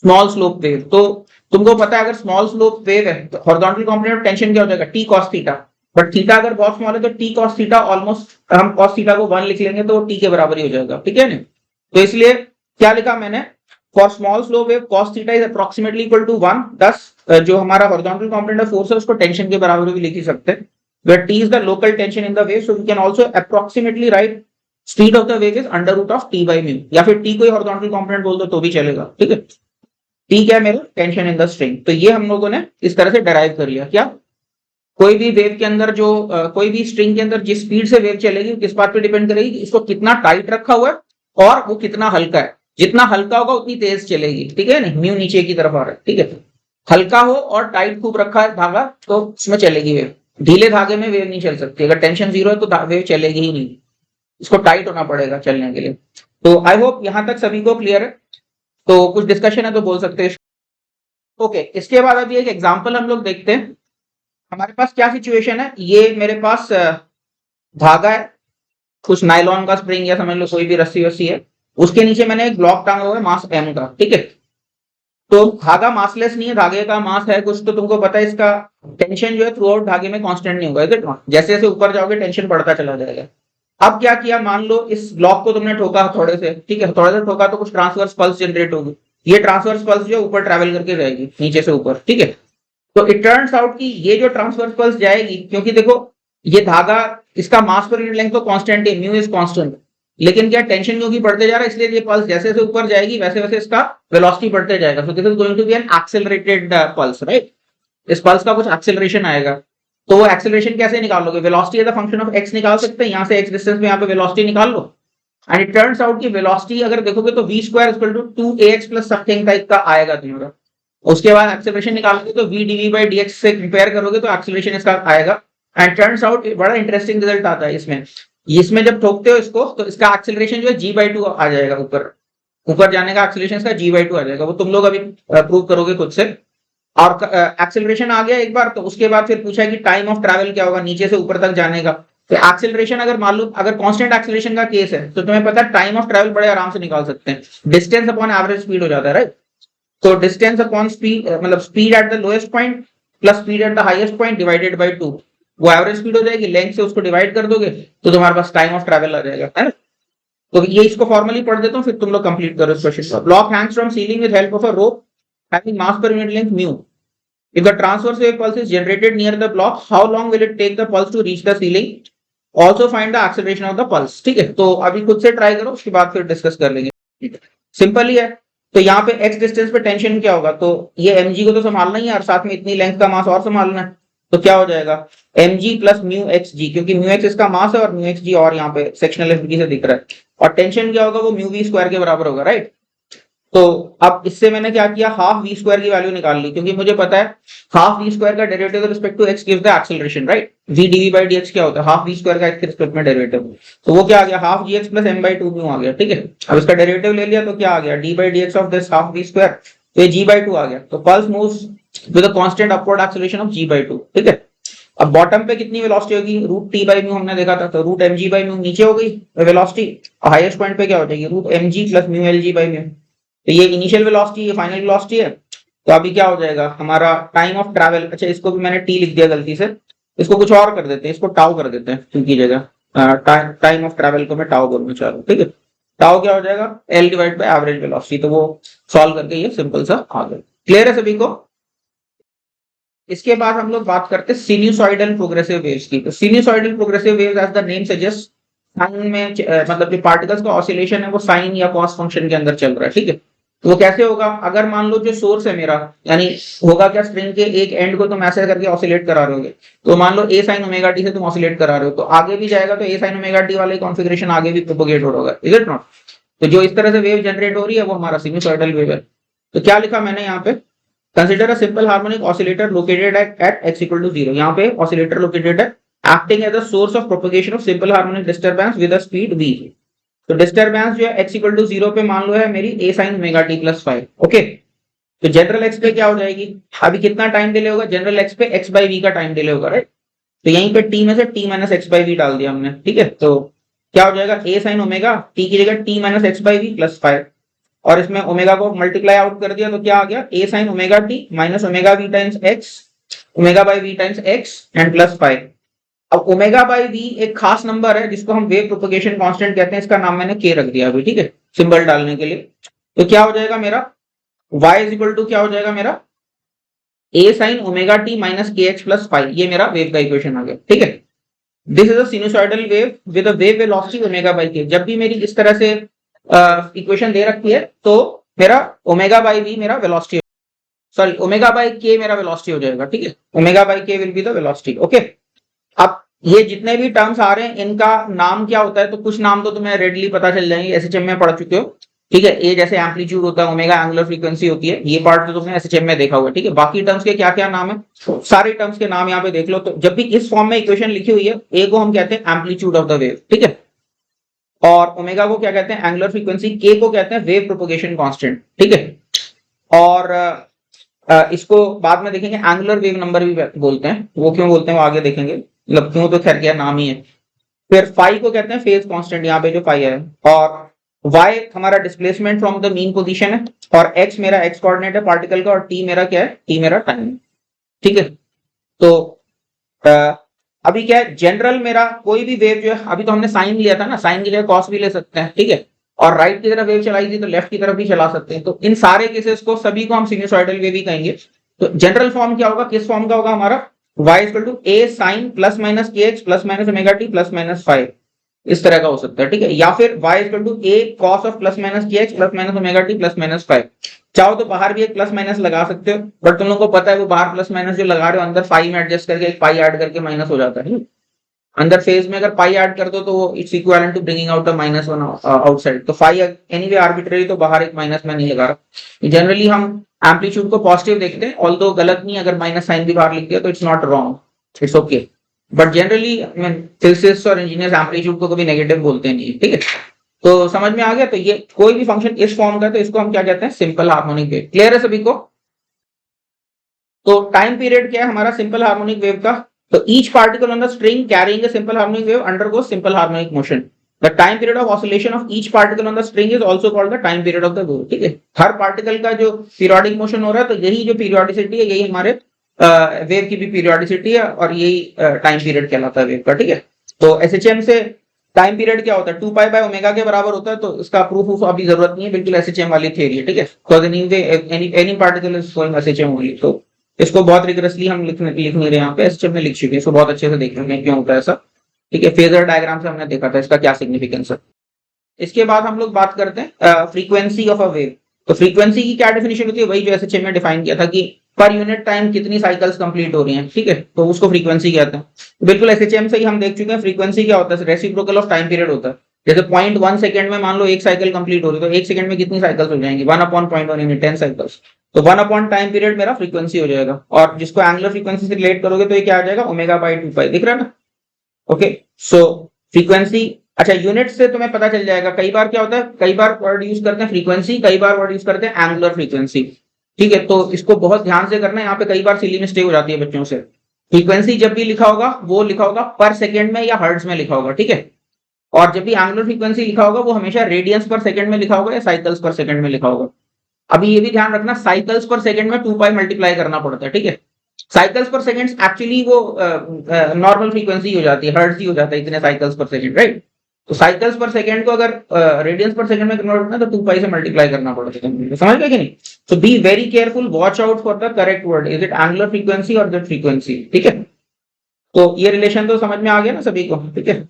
स्मॉल स्लोप वेव। तो तुमको पता है अगर स्मॉल स्लोप वेव है तो हॉरिजॉन्टल कंपोनेंट ऑफ टेंशन क्या हो जाएगा, T cos theta. But theta अगर बहुत स्मॉल है तो टी कॉस थीटा ऑलमोस्ट, हम कॉस थीटा को 1 लिख लेंगे तो टी के बराबर ही हो जाएगा, ठीक है ना। तो इसलिए क्या लिखा मैंने, for small slope wave cos theta is approximately equal to 1। दस जो हमारा हॉरिजॉन्टल कंपोनेंट ऑफ फोर्स है उसको टेंशन के बराबर भी लिख ही सकते हैं, where t is the local tension in the wave, so we can also approximately write speed of the wave is under root of t by mu, या फिर t कोई horizontal component बोल दो तो भी चलेगा, ठीक है। t क्या है मेरा, टेंशन इन द स्ट्रिंग। तो ये हम लोगों ने इस तरह से डराइव कर लिया। क्या कोई भी वेव के अंदर जो कोई भी स्ट्रिंग के अंदर जिस स्पीड से वेव चलेगी किस बात पे डिपेंड करेगी, इसको कितना टाइट रखा हुआ है और वो कितना हल्का है। जितना हल्का होगा उतनी तेज चलेगी, ठीक है ना, म्यू नीचे की तरफ आ रहा है, ठीक है। हल्का हो और टाइट खूब रखा है धागा तो उसमें चलेगी वेव, ढीले धागे में वेव नहीं चल सकती, अगर टेंशन 0 है तो वेव चलेगी ही नहीं, इसको टाइट होना पड़ेगा चलने के लिए। तो आई होप यहां तक सभी को क्लियर है, तो कुछ डिस्कशन है तो बोल सकते हैं। ओके, इसके बाद अभी एक एग्जांपल हम लोग देखते हैं। हमारे पास क्या सिचुएशन है, ये मेरे पास धागा है, कुछ नायलॉन का स्प्रिंग या समझ लो कोई भी रस्सी वस्सी है, उसके नीचे मैंने एक ब्लॉक टांगा हुआ है मास m का, ठीक है। तो धागा मासलेस नहीं है, धागे का मास है कुछ, तो तुमको पता है इसका टेंशन जो है थ्रू आउट धागे में कांस्टेंट नहीं होगा, जैसे जैसे ऊपर जाओगे टेंशन बढ़ता चला जाएगा। अब क्या किया, मान लो इस ब्लॉक को तुमने ठोका थोड़े से, ठीक है, थोड़े से ठोका तो कुछ ट्रांसवर्स पल्स जनरेट होगी, ये ट्रांसवर्स पल्स जो है ऊपर ट्रैवल करके जाएगी नीचे से ऊपर, ठीक है। तो इट टर्न्स आउट कि ये जो ट्रांसवर्स पल्स जाएगी, क्योंकि देखो ये धागा इसका मास पर यूनिट लेंथ तो कांस्टेंट है, म्यू इज कांस्टेंट, लेकिन क्या टेंशन क्योंकि बढ़ते जा रहा है इसलिए ये पल्स जैसे जैसे ऊपर जाएगी वैसे वैसे इसका वेलोसिटी बढ़ते जाएगा। So this is going to be an accelerated pulse, right. इस पल्स का कुछ एक्सेलरेशन आएगा, तो वो एक्सेलरेशन कैसे निकालोगे, velocity as a function of x निकाल सकते हैं, यहाँ से एक्स डिस्टेंस में यहाँ पे वेलोसिटी निकाल लो। एंड इट टर्न्स आउट कि वेलोसिटी अगर देखोगे तो v square equal to 2ax plus something type का आएगा तुम्हारा। उसके बाद एक्सेलरेशन निकालोगे तो v dv by dx से कंपेयर करोगे तो एक्सेलरेशन इसका आएगा। एंड टर्न्स आउट बड़ा इंटरेस्टिंग रिजल्ट आता है इसमें जब ठोकते हो इसको तो इसका एक्सेलरेशन जो है g/2 आ जाएगा, ऊपर जाने का एक्सेलरेशन इसका g/2 आ जाएगा, वो तुम लोग अभी प्रूव करोगे खुद से। और एक्सेलरेशन आ गया एक बार, तो उसके बाद फिर पूछा कि टाइम ऑफ ट्रैवल क्या होगा नीचे से ऊपर तक जाने का। तो एक्सेलरेशन अगर मान लो अगर कांस्टेंट एक्सेलरेशन का केस है तो तुम्हें पता है टाइम ऑफ ट्रैवल बड़े आराम से निकाल सकते हैं, डिस्टेंस अपॉन एवरेज स्पीड हो जाता है, राइट। तो डिस्टेंस अपॉन स्पीड मतलब speed at the lowest point plus speed at the highest point divided by 2, वो एवरेज स्पीड हो जाएगी, लेंथ से उसको डिवाइड कर दोगे तो तुम्हारे पास टाइम ऑफ ट्रैवल आ जाएगा, है ना। तो ये इसको फॉर्मली पढ़ देता हूं फिर तुम लोग कंप्लीट करो इस क्वेश्चन को। Block Hanks from ceiling with help of a rope having mass per unit length mu. If the transverse wave pulse is generated near the block, how long will it take the pulse to reach the ceiling? Also find the acceleration of the pulse. ठीक है, तो अभी खुद से try करो, उसके बाद फिर डिस्कस कर लेंगे। सिंपल ही है। तो यहाँ पे x डिस्टेंस पे टेंशन क्या होगा, तो ये mg को तो संभालना ही है और साथ में इतनी लेंथ का मास और संभालना है, तो क्या हो जाएगा mg प्लस म्यू एक्स जी, क्योंकि म्यू एक्स इसका मास है और म्यू एक्स जी और यहाँ पे सेक्शनल एफिनिटी से दिख रहा है, और टेंशन क्या होगा वो म्यू वी स्क्वायर के बराबर होगा, राइट। तो अब इससे मैंने क्या किया, हाफ वी स्क्वायर की वैल्यू निकाल ली, क्योंकि मुझे पता है हाफ वी स्क्वायर का derivative respect to x gives the acceleration, right. V dv by d x क्या होता है, हाफ वी स्क्वायर का एक्स के रिस्पेक्ट में डेरिवेटिव। तो वो क्या आ गया, half g x plus m by two mu आ गया, ठीक है। अब इसका डेरिवेटिव ले लिया तो क्या आ गया, d by d x of this half v square, तो ये जी बाई टू आ गया। तो pulse moves with a constant upward acceleration of g by two, ठीक है। अब बॉटम पे कितनी वेलोसिटी होगी, रूट टी बाई म्यू हमने देखा था, तो root m g by mu नीचे हो गई वेलोसिटी, और हाईएस्ट पॉइंट पे क्या हो जाएगी, root m g plus mu l g by mu. तो ये इनिशियल वेलोसिटी, ये फाइनल वेलोसिटी है। तो अभी क्या हो जाएगा हमारा टाइम ऑफ ट्रैवल, अच्छा इसको भी मैंने टी लिख दिया गलती से, इसको कुछ और कर देते हैं, इसको टाउ कर देते हैं क्योंकि जगह टाइम ऑफ ट्रैवल को मैं टाउ करूंगा, चलो ठीक है। टाउ क्या हो जाएगा, L divide by average velocity. तो वो सॉल्व करके ये सिंपल सा आ गया। क्लियर है सभी को। इसके बाद हम लोग बात करते हैं सिन्यूसॉइडल प्रोग्रेसिव वेव्स की। तो sinusoidal progressive waves as the name suggest, sine में मतलब जो पार्टिकल्स का ऑसिलेशन है वो साइन या कॉस फंक्शन के अंदर चल रहा है, ठीक है। तो वो कैसे होगा, अगर मान लो जो सोर्स है मेरा, यानी होगा क्या, स्ट्रिंग के एक एंड को तुम ऐसे करके ऑसिलेट करा रहे होगे, तो मान लो ए साइन ओमेगा टी से तुम ऑसिलेट करा रहे हो, तो आगे भी जाएगा तो ए साइन ओमेगा टी वाला कॉन्फ़िगरेशन आगे भी प्रोपोगेट होगा, इज इट नॉट। तो जो इस तरह से वेव जनरेट हो रही है वो हमारा सिन्यूसॉइडल वेव है। तो क्या लिखा मैंने यहाँ पे, consider a simple harmonic oscillator located at x equal to 0। यहाँ पे ऑसिलेटर लोकेटेड है acting as a source of propagation of simple harmonic disturbance with a speed v। तो डिस्टरबेंस जो है x equal to 0 पे मान लो है मेरी a sin omega t plus 5, okay. तो जनरल x पे क्या हो जाएगी, अभी कितना टाइम डिले होगा, जनरल x पे x by v का टाइम डिले होगा, राइट। तो यहीं पे t में से t minus x by v डाल दिया हमने, ठीक है। तो क्या हो जाएगा, a sin ओमेगा t की जगह t minus x by v plus 5, और इसमें ओमेगा को मल्टीप्लाई आउट कर दिया तो क्या आ गया, a sin omega t minus omega v times x, omega by v times x and plus 5। अब ओमेगा बाई v एक खास नंबर है जिसको हम वेव प्रोपगेशन कांस्टेंट कहते हैं, इसका नाम मैंने k रख दिया अभी, ठीक है, सिंबल डालने के लिए। तो क्या हो जाएगा मेरा y इज इक्वल टू क्या हो जाएगा मेरा a sin omega t minus kx plus 5, ये मेरा वेव का इक्वेशन आ गया, ठीक है। This is a sinusoidal wave with a wave velocity omega by k। जब भी मेरी इस तरह से इक्वेशन दे रखी है तो मेरा ओमेगा बाई v मेरा velocity, sorry omega by k मेरा वेलोसिटी हो जाएगा, ठीक है। Omega by k will be the velocity, okay. अब ये जितने भी टर्म्स आ रहे हैं इनका नाम क्या होता है, तो कुछ नाम तो तुम्हें रेडली पता चल जाएंगे, एसएचएम में पढ़ चुके हो, ठीक है। ए जैसे एम्पलीट्यूड होता है, ओमेगा एंगुलर फ्रीक्वेंसी होती है, ये पार्ट तो तुमने एसएचएम में देखा हुआ है, ठीक है। बाकी टर्म्स के क्या क्या नाम है, सारे टर्म्स के नाम यहाँ पे देख लो। तो जब भी इस फॉर्म में इक्वेशन लिखी हुई है, ए को हम कहते हैं एम्पलीट्यूड ऑफ द वेव, ठीक है, और ओमेगा को क्या कहते हैं एंगुलर फ्रीक्वेंसी, के को कहते हैं वेव प्रोपोगेशन कांस्टेंट, ठीक है। और इसको बाद में देखेंगे, एंगुलर वेव नंबर भी बोलते हैं, वो क्यों बोलते हैं वो आगे देखेंगे, मतलब क्यों तो खैर क्या नाम ही है। फिर फाई को कहते हैं फेज कांस्टेंट, यहाँ पे जो फाई है, और y हमारा displacement from the mean position है, और x मेरा x कोऑर्डिनेट है पार्टिकल का, और t मेरा क्या है, t मेरा टाइम है, ठीक है। तो अभी क्या है, जनरल मेरा कोई भी वेव जो है, अभी तो हमने साइन लिया था ना, साइन की जगह कॉस भी ले सकते हैं, ठीक है। और राइट की तरफ वेव चलाई थी तो लेफ्ट की तरफ भी चला सकते हैं। तो इन सारे केसेस को सभी को हम सिनुसॉइडल वेव ही कहेंगे। तो जनरल फॉर्म क्या होगा, किस फॉर्म का होगा हमारा, y equal to a sin plus minus kx plus minus omega t plus minus 5, इस तरह का हो सकता है, ठीक है। या फिर y equal to a cos of plus minus kx plus minus omega t plus minus 5। चाहो तो बाहर भी एक प्लस माइनस लगा सकते हो, बट तुम लोगों को पता है वो बाहर प्लस माइनस जो लगा रहे हो अंदर पाई में एडजस्ट करके एक पाई ऐड करके माइनस हो जाता है। अंदर फेज में अगर पाई ऐड कर दो तो वो it's equivalent to bringing out a minus one outside. तो फाई एनीवे आर्बिट्रेरी, तो बाहर एक माइनस में नहीं लगा रहा। जनरली हम एम्पलीट्यूड को पॉजिटिव देखते हैं, ऑल्दो गलत नहीं, अगर माइनस साइन भी बाहर लिख दिया तो it's not wrong, it's okay. But generally physicist और इंजीनियर्स एम्पलीट्यूड को कभी नेगेटिव बोलते नहीं, ठीक है। तो समझ में आ गया। तो ये कोई भी फंक्शन इस फॉर्म का है तो इसको हम क्या कहते हैं, सिंपल हार्मोनिक वेव। क्लियर है सभी को। तो टाइम पीरियड क्या है हमारा सिंपल हार्मोनिक वेव का, तो each particle on the string carrying a simple harmonic wave undergoes simple harmonic motion. The time period of oscillation of each particle on the string is also called the time period of the wave, ठीक है। हर particle का जो periodic motion हो रहा है तो यही जो पीरियोडिसिटी है यही हमारे वेव की भी पीरियोडिसिटी है, और यही टाइम पीरियड कहलाता है वेव का, ठीक है। तो एसएचएम से टाइम पीरियड क्या होता है, 2 पाई बाय ओमेगा के बराबर होता है। तो इसका प्रूफ अभी जरूरत नहीं है, बिल्कुल एसएचएम वाली थ्योरी है, ठीक है। Because any particle is going SHM only. तो इसको बहुत रिगरसली हम लिख नहीं रहे यहाँ पे, एसएचएम में लिख चुके हैं, इसको बहुत अच्छे से देख रहे हैं क्यों होता है ऐसा, ठीक है। फेजर डायग्राम से हमने देखा था इसका क्या सिग्निफिकेंस है। इसके बाद हम लोग बात करते हैं फ्रीक्वेंसी ऑफ अ वेव। तो फ्रीक्वेंसी की क्या डेफिनेशन होती है, वही जो एसएचएम में डिफाइन किया था कि पर यूनिट टाइम कितनी साइकिल्स कंप्लीट हो रही हैं, ठीक है, तो उसको फ्रीक्वेंसी कहते हैं। तो बिल्कुल एसएचएम से ही हम देख चुके हैं फ्रीक्वेंसी क्या होता है, रेसिप्रोकल ऑफ टाइम पीरियड होता है। जैसे 0.1 सेकंड में मान लो एक साइकिल कंप्लीट हो रही है, तो एक सेकंड में कितनी साइकिल्स हो जाएंगी? 1/0.1 यानी 10 साइकिल्स। तो 1 अपॉन टाइम पीरियड मेरा फ्रीक्वेंसी हो जाएगा, और जिसको एंगुलर फ्रीक्वेंसी से रिलेट करोगे तो ये क्या आ जाएगा? ओमेगा बाई 2 पाई। दिख रहा है ना? ओके, सो फ्रीक्वेंसी, अच्छा यूनिट से तुम्हें पता चल जाएगा। कई बार क्या होता है, कई बार वर्ड यूज करते हैं फ्रीक्वेंसी, कई बार वर्ड यूज करते हैं एंगुलर फ्रीक्वेंसी। ठीक है, तो इसको बहुत ध्यान से करना है, यहाँ पे कई बार सिली मिस्टेक हो जाती है बच्चों से। फ्रीक्वेंसी जब भी लिखा होगा वो लिखा होगा पर सेकेंड में या हर्ट्ज में लिखा होगा, ठीक है। और जब भी एंगुलर फ्रीक्वेंसी लिखा होगा वो हमेशा रेडियंस पर सेकंड में लिखा होगा या साइकिल्स पर सेकंड में लिखा होगा। अभी ये भी ध्यान रखना, साइकिल्स पर सेकंड में 2 पाई मल्टीप्लाई करना पड़ता है, ठीक है। साइकिल्स पर सेकंड एक्चुअली वो नॉर्मल फ्रीक्वेंसी हो जाती है, हर्ट्ज ही हो जाता है इतने साइकिल्स पर सेकंड, राइट। तो साइकिल्स पर सेकंड को अगर रेडियंस पर सेकंड में कन्वर्ट करना है तो 2 पाई से मल्टीप्लाई करना पड़ता है, समझ गए कि नहीं? So be very careful, watch out for the correct word, is it angular frequency और द फ्रीक्वेंसी, ठीक है। तो ये रिलेशन तो समझ में आ गया ना सभी को, ठीक है।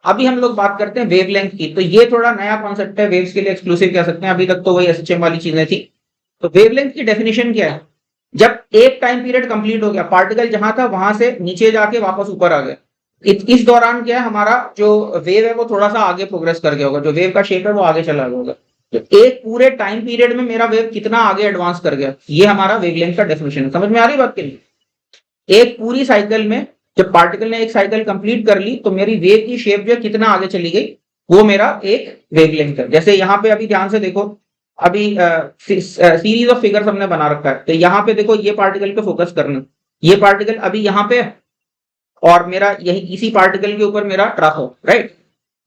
अभी हम लोग बात करते हैं वेवलेंथ की। तो ये थोड़ा नया कॉन्सेप्ट है, वेव्स के लिए एक्सक्लूसिव कह सकते हैं, अभी तक तो वही एसएचएम वाली चीजें थी। तो वेवलेंथ की डेफिनेशन क्या है? जब एक टाइम पीरियड कंप्लीट हो गया, पार्टिकल जहां था वहां से नीचे जाके वापस ऊपर आ गया, इस दौरान क्या है, हमारा जो वेव है वो थोड़ा सा आगे प्रोग्रेस कर गया होगा, जो वेव का शेप है वो आगे चला गया होगा। तो एक पूरे टाइम पीरियड में मेरा वेव कितना आगे एडवांस कर गया, ये हमारा वेवलेंथ का डेफिनेशन है। समझ में आ रही बात के लिए? एक पूरी साइकिल में जब पार्टिकल ने एक साइकिल कंप्लीट कर ली तो मेरी वेव की शेप जो कितना आगे चली गई, वो मेरा एक वेवलेंथ है। जैसे यहाँ पे अभी ध्यान से देखो, अभी सीरीज ऑफ फिगर्स हमने बना रखा है। तो यहाँ पे देखो, ये पार्टिकल पे फोकस करना, ये पार्टिकल अभी यहाँ पे है और मेरा यही इसी पार्टिकल के ऊपर मेरा ट्रफ हो, राइट।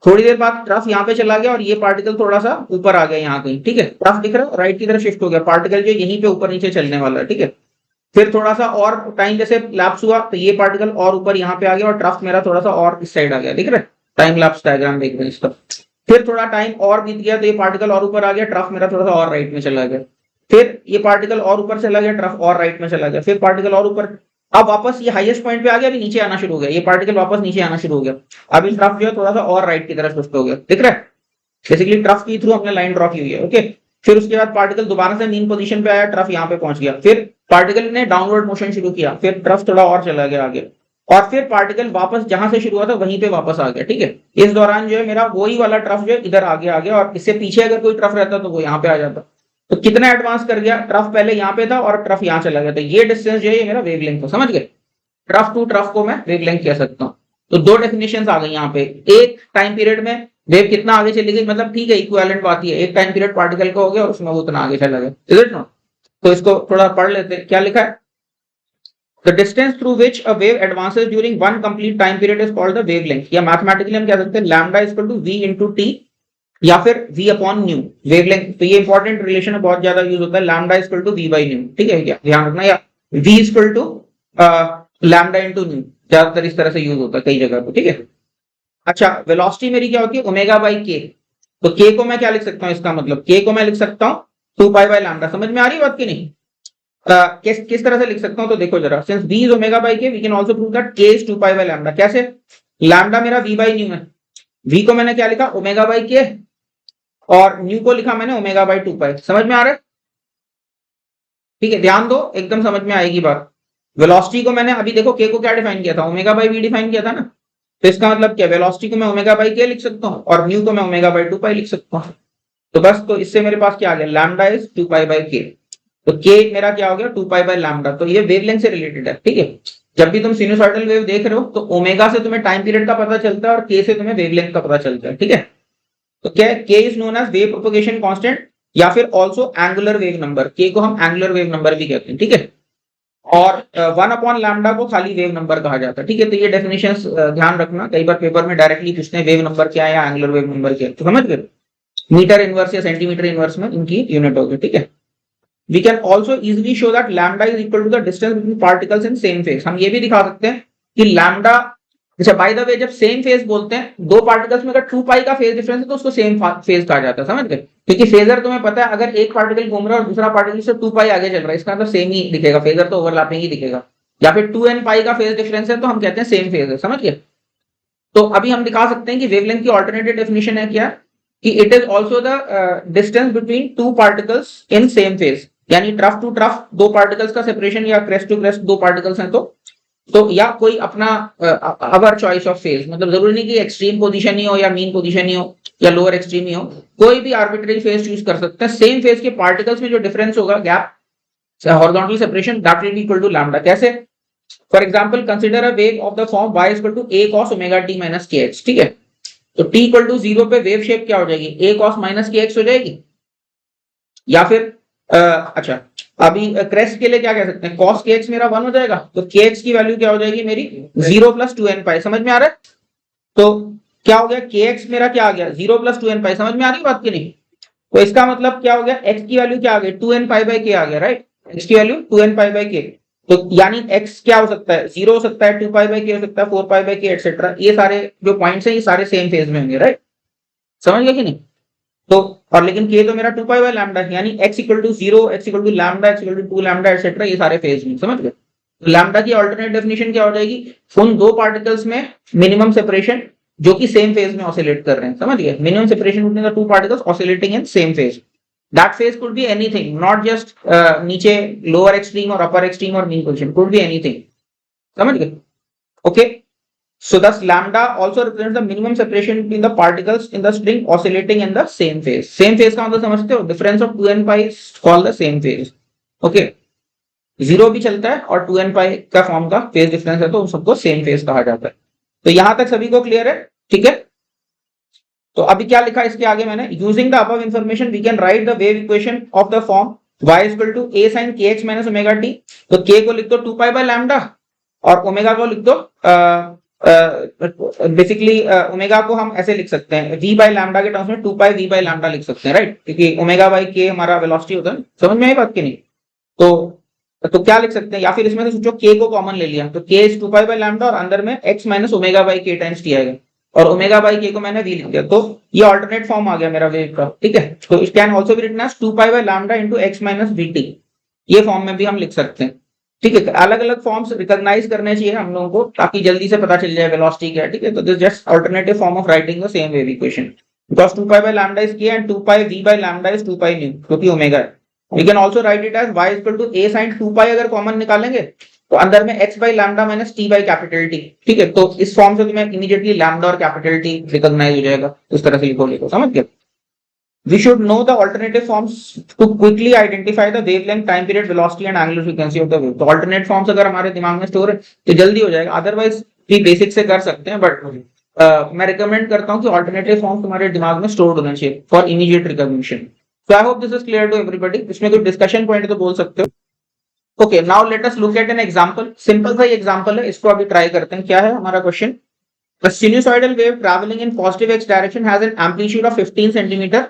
थोड़ी देर बाद ट्रफ यहाँ पे चला गया और ये पार्टिकल थोड़ा सा ऊपर आ गया यहाँ कहीं, ठीक है। ट्रफ दिख रहा है, राइट की तरफ शिफ्ट हो गया, पार्टिकल जो यहीं पे ऊपर नीचे चलने वाला है, ठीक है। फिर थोड़ा सा और टाइम जैसे लैप्स हुआ तो ये पार्टिकल और ऊपर यहाँ पे आ गया और ट्रफ मेरा थोड़ा सा और इस साइड आ गया, दिख रहा है? टाइम लैप्स डायग्राम देख रहे हैं इसका। फिर थोड़ा टाइम और बीत गया तो ये पार्टिकल और ऊपर आ गया, ट्रफ मेरा थोड़ा सा और राइट में चला गया। फिर ये पार्टिकल और ऊपर चला गया, ट्रफ और राइट में चला गया। फिर पार्टिकल और ऊपर, अब वापस ये हाईएस्ट पॉइंट पे आ गया, अभी नीचे आना शुरू हो गया, ये पार्टिकल वापस नीचे आना शुरू हो गया। अभी ट्रफ जो है थोड़ा सा और राइट की तरफ शिफ्ट हो गया, दिख रहा है? बेसिकली ट्रफ के थ्रू हमने लाइन ड्रॉ की हुई है, ओके। फिर उसके बाद पार्टिकल दोबारा से मीन पोजीशन पे आया, ट्रफ यहाँ पे पहुंच गया। फिर पार्टिकल ने डाउनवर्ड मोशन शुरू किया, फिर ट्रफ थोड़ा और चला गया आगे, और फिर पार्टिकल वापस जहां से शुरू हुआ था वहीं पे वापस आ गया, ठीक है। इस दौरान जो है मेरा वही वाला ट्रफ जो है इधर आगे आ गया, और इससे पीछे अगर कोई ट्रफ रहता तो वो यहाँ पे आ जाता। तो कितना एडवांस कर गया, ट्रफ पहले यहाँ पे था और ट्रफ यहाँ चला गया, तो ये डिस्टेंस जो है ये मेरा वेवलेंथ है, समझ गए? ट्रफ टू ट्रफ को मैं वेवलेंथ कह सकता हूँ। तो दो डेफिनेशन आ गई यहाँ पे, एक टाइम पीरियड में वेव कितना आगे चली गई, मतलब ठीक है इक्विवेलेंट बात ही है, एक टाइम पीरियड पार्टिकल का हो गया और उसमें वो उतना आगे चला गया, इज इट नॉट? तो इसको थोड़ा पढ़ लेते हैं, क्या लिखा है? The distance through which a wave advances during one complete time period is called the wavelength, या मैथमेटिकली हम कह सकते हैं lambda is equal to v into T या फिर v अपॉन न्यू, वेवलेंथ। तो ये इंपॉर्टेंट रिलेशन है, बहुत ज्यादा यूज होता है, lambda is equal to v by nu, ठीक है क्या ध्यान रखना, या v is equal to lambda into nu, ज्यादातर इस तरह से यूज होता है कई जगह पे, ठीक है। अच्छा, वेलोसिटी मेरी क्या होती है? ओमेगा बाई के। तो के को मैं क्या लिख सकता हूँ, इसका मतलब के को मैं लिख सकता हूँ 2 पाई बाई लैम्डा। समझ में आ रही है बात की नहीं? किस तरह से लिख सकता हूं, तो देखो जरा, since v is omega by k we can also prove that k is 2 pi by lambda. कैसे? लैम्डा मेरा v बाई न्यू है, v को मैंने क्या लिखा? ओमेगा बाई के, और न्यू को लिखा मैंने ओमेगा बाई 2 पाई। समझ में आ रहा है? ठीक है, ध्यान दो, एकदम समझ में आएगी बात। वेलोसिटी को मैंने अभी देखो k को क्या डिफाइन किया था, ओमेगा बाई v डिफाइन किया था ना। तो इसका मतलब क्या, वेलोसिटी को मैं ओमेगा बाई के लिख सकता हूँ और न्यू को मैं ओमेगा बाई 2 पाई लिख सकता हूँ। तो बस, तो इससे मेरे पास क्या आ गया, लैम्डा इज 2 पाई बाई के। तो k मेरा क्या हो गया, 2 पाई बाई लैम्डा। तो ये वेवलेंथ से रिलेटेड है, ठीक है। जब भी तुम सिनुसॉइडल वेव देख रहे हो तो ओमेगा से तुम्हें टाइम पीरियड का पता चलता है और k से तुम्हें वेवलेंथ का पता चलता है, ठीक है। तो क्या है, k is known as wave propagation constant या फिर also angular wave number, k को हम एंगुलर वेव नंबर भी कहते हैं, ठीक है। और 1 अपॉन लैम्डा को खाली वेव नंबर कहा जाता है, ठीक है। तो ये डेफिनेशंस ध्यान रखना, कई बार पेपर में डायरेक्टली पूछते हैं वेव नंबर क्या है या एंगुलर वेव नंबर क्या है, तो समझ गए? मीटर इनवर्स या सेंटीमीटर इनवर्स में इनकी यूनिट होगी, ठीक है। We can also easily show that lambda is equal to the distance between particles in same phase. हम ये भी दिखा सकते हैं कि lambda, अच्छा बाय द वे, जब सेम फेज बोलते हैं दो पार्टिकल्स में, अगर 2 पाई का फेज डिफरेंस है तो उसको सेम फेज कहा जाता है, समझ गए? क्योंकि फेजर तुम्हें पता है, अगर एक पार्टिकल घूम रहा है और दूसरा पार्टिकल से 2 पाई आगे चल रहा है, इसका मतलब सेम ही दिखेगा, फेजर तो ओवरलैपिंग ही दिखेगा। या फिर 2n पाई का फेज डिफरेंस है तो हम कहते हैं सेम फेज है, समझ गए? तो अभी हम दिखा सकते हैं कि वेवलेंथ की ऑल्टरनेटिव डेफिनेशन है क्या, कि it is also the distance between 2 particles in same phase, यानी ट्रफ टू ट्रफ दो पार्टिकल्स का सेपरेशन या क्रेस्ट टू क्रेस्ट दो पार्टिकल्स हैं तो तो या कोई अपना अवर चॉइस ऑफ फेज, मतलब जरूरी नहीं कि एक्सट्रीम पोजीशन ही हो या मीन पोजीशन ही हो या लोअर एक्सट्रीम ही हो, कोई भी आर्बिट्रेरी फेज चूज कर सकते हैं। सेम फेज के पार्टिकल्स में जो डिफरेंस होगा, gap, horizontal separation, that will be equal to lambda. कैसे? For example consider a wave of the form y equal to a cos omega t minus kx, ठीक है? तो t इक्वल टू 0 पे wave shape क्या हो जाएगी? a cos minus kx हो जाएगी। या फिर अच्छा, अभी क्रेस्ट के लिए क्या कह सकते हैं? cos kx मेरा 1 हो जाएगा, तो kx की वैल्यू क्या हो जाएगी मेरी? 0 प्लस 2n पाई। समझ में आ रहा है? तो क्या हो गया? kx मेरा क्या आ गया? 0 प्लस 2n पाई। समझ में आ रही है बात की नहीं? तो इसका मतलब क्या हो गया? x की वैल्यू क्या आ गई? 2n पाई बाई k आ गया, राइट? x की value 2n pi by k। तो यानी x क्या हो सकता है? 0 हो सकता है, 2 पाई बाई k हो सकता है, 4 पाई बाई k एटसेट्रा। ये सारे जो पॉइंट्स हैं ये सारे सेम फेज में होंगे, राइट? समझ गए कि नहीं? तो और लेकिन k तो मेरा 2 पाई बाई लैम्डा है, यानी x equal to 0, x equal to lambda, x equal to 2 lambda etcetera, ये सारे फेज में। समझ गए? तो लैम्डा की अल्टरनेट डेफिनेशन क्या हो जाएगी? उन दो पार्टिकल्स में मिनिमम सेपरेशन जो कि सेम फेज में ऑसिलेट कर रहे हैं। समझ गए? Minimum separation between the two particles oscillating in same phase. That phase could be anything, not just नीचे lower extreme और upper extreme और mean position, could be anything. समझ गए? Okay. So thus lambda also represents the minimum separation between the particles in the string oscillating in the same phase. Same phase का मतलब समझते हो? Difference of 2n pi is called the same phase. Okay. 0 भी चलता है और 2n pi का form का फेज डिफरेंस है, तो उन सबको सेम फेज कहा जाता है। तो यहां तक सभी को क्लियर है? ठीक है। तो अभी क्या लिखा इसके आगे मैंने? Using the above information we can write the wave equation of the form y equal to a sin kx minus omega t। तो k को लिख दो 2 पाई बाय लैम्डा और ओमेगा को लिख दो बेसिकली ओमेगा को हम ऐसे लिख सकते हैं v बाय लैम्डा के टर्म्स में 2 पाई v बाय लैम्डा लिख सकते हैं, राइट? क्योंकि ओमेगा बाय k हमारा वेलोसिटी होता है। समझ में आई बात की नहीं? तो क्या लिख सकते हैं? या फिर इसमें से सोचो k को कॉमन ले लिया, तो k is 2 pi by lambda और अंदर में x minus omega by k times t आएगा और ओमेगा बाई के को मैंने v लिख दिया। तो ये अल्टरनेट फॉर्म आ गया मेरा वेव का, ठीक है? तो it can also be written as 2 pi by lambda into x minus vt। ये फॉर्म में भी हम लिख सकते हैं, ठीक है? अलग अलग फॉर्म्स रिकॉग्नाइज करने चाहिए हम लोगों को ताकि जल्दी से पता चल जाए वेलोसिटी क्या है, ठीक है? तो this just alternative form of writing the same wave equation, because 2 pi by lambda is k and 2 pi v by lambda is 2 pi nu, क्योंकि ओमेगा है। We can also write it as y equal to a sin 2 pi. अगर common निकालेंगे तो अंदर में x by lambda minus t by capital T, ठीक है? तो इस फॉर्म से तुम्हें इमीडिएटली लैम्डा और कैपिटल T रिकॉग्नाइज हो जाएगा। इस तरह से लिखोगे तो समझ गए? We should know the alternative forms to quickly identify the wavelength, time period, velocity and angular frequency of the wave. तो alternate forms अगर हमारे दिमाग में स्टोर है तो जल्दी हो जाएगा, अदरवाइज भी बेसिक से कर सकते हैं, बट मैं रिकमेंड करता हूँ कि ऑल्टरनेटिव फॉर्म्स तुम्हारे दिमाग में स्टोर होना चाहिए for immediate recognition. So I hope this is clear to everybody. इसमें कोई डिस्कशन पॉइंट तो बोल सकते हो। Okay, now let us look at an example. Simple सा एग्जांपल है, इसको अभी ट्राई करते हैं। क्या है हमारा question? A sinusoidal wave traveling in positive x direction has an amplitude of 15 centimeter,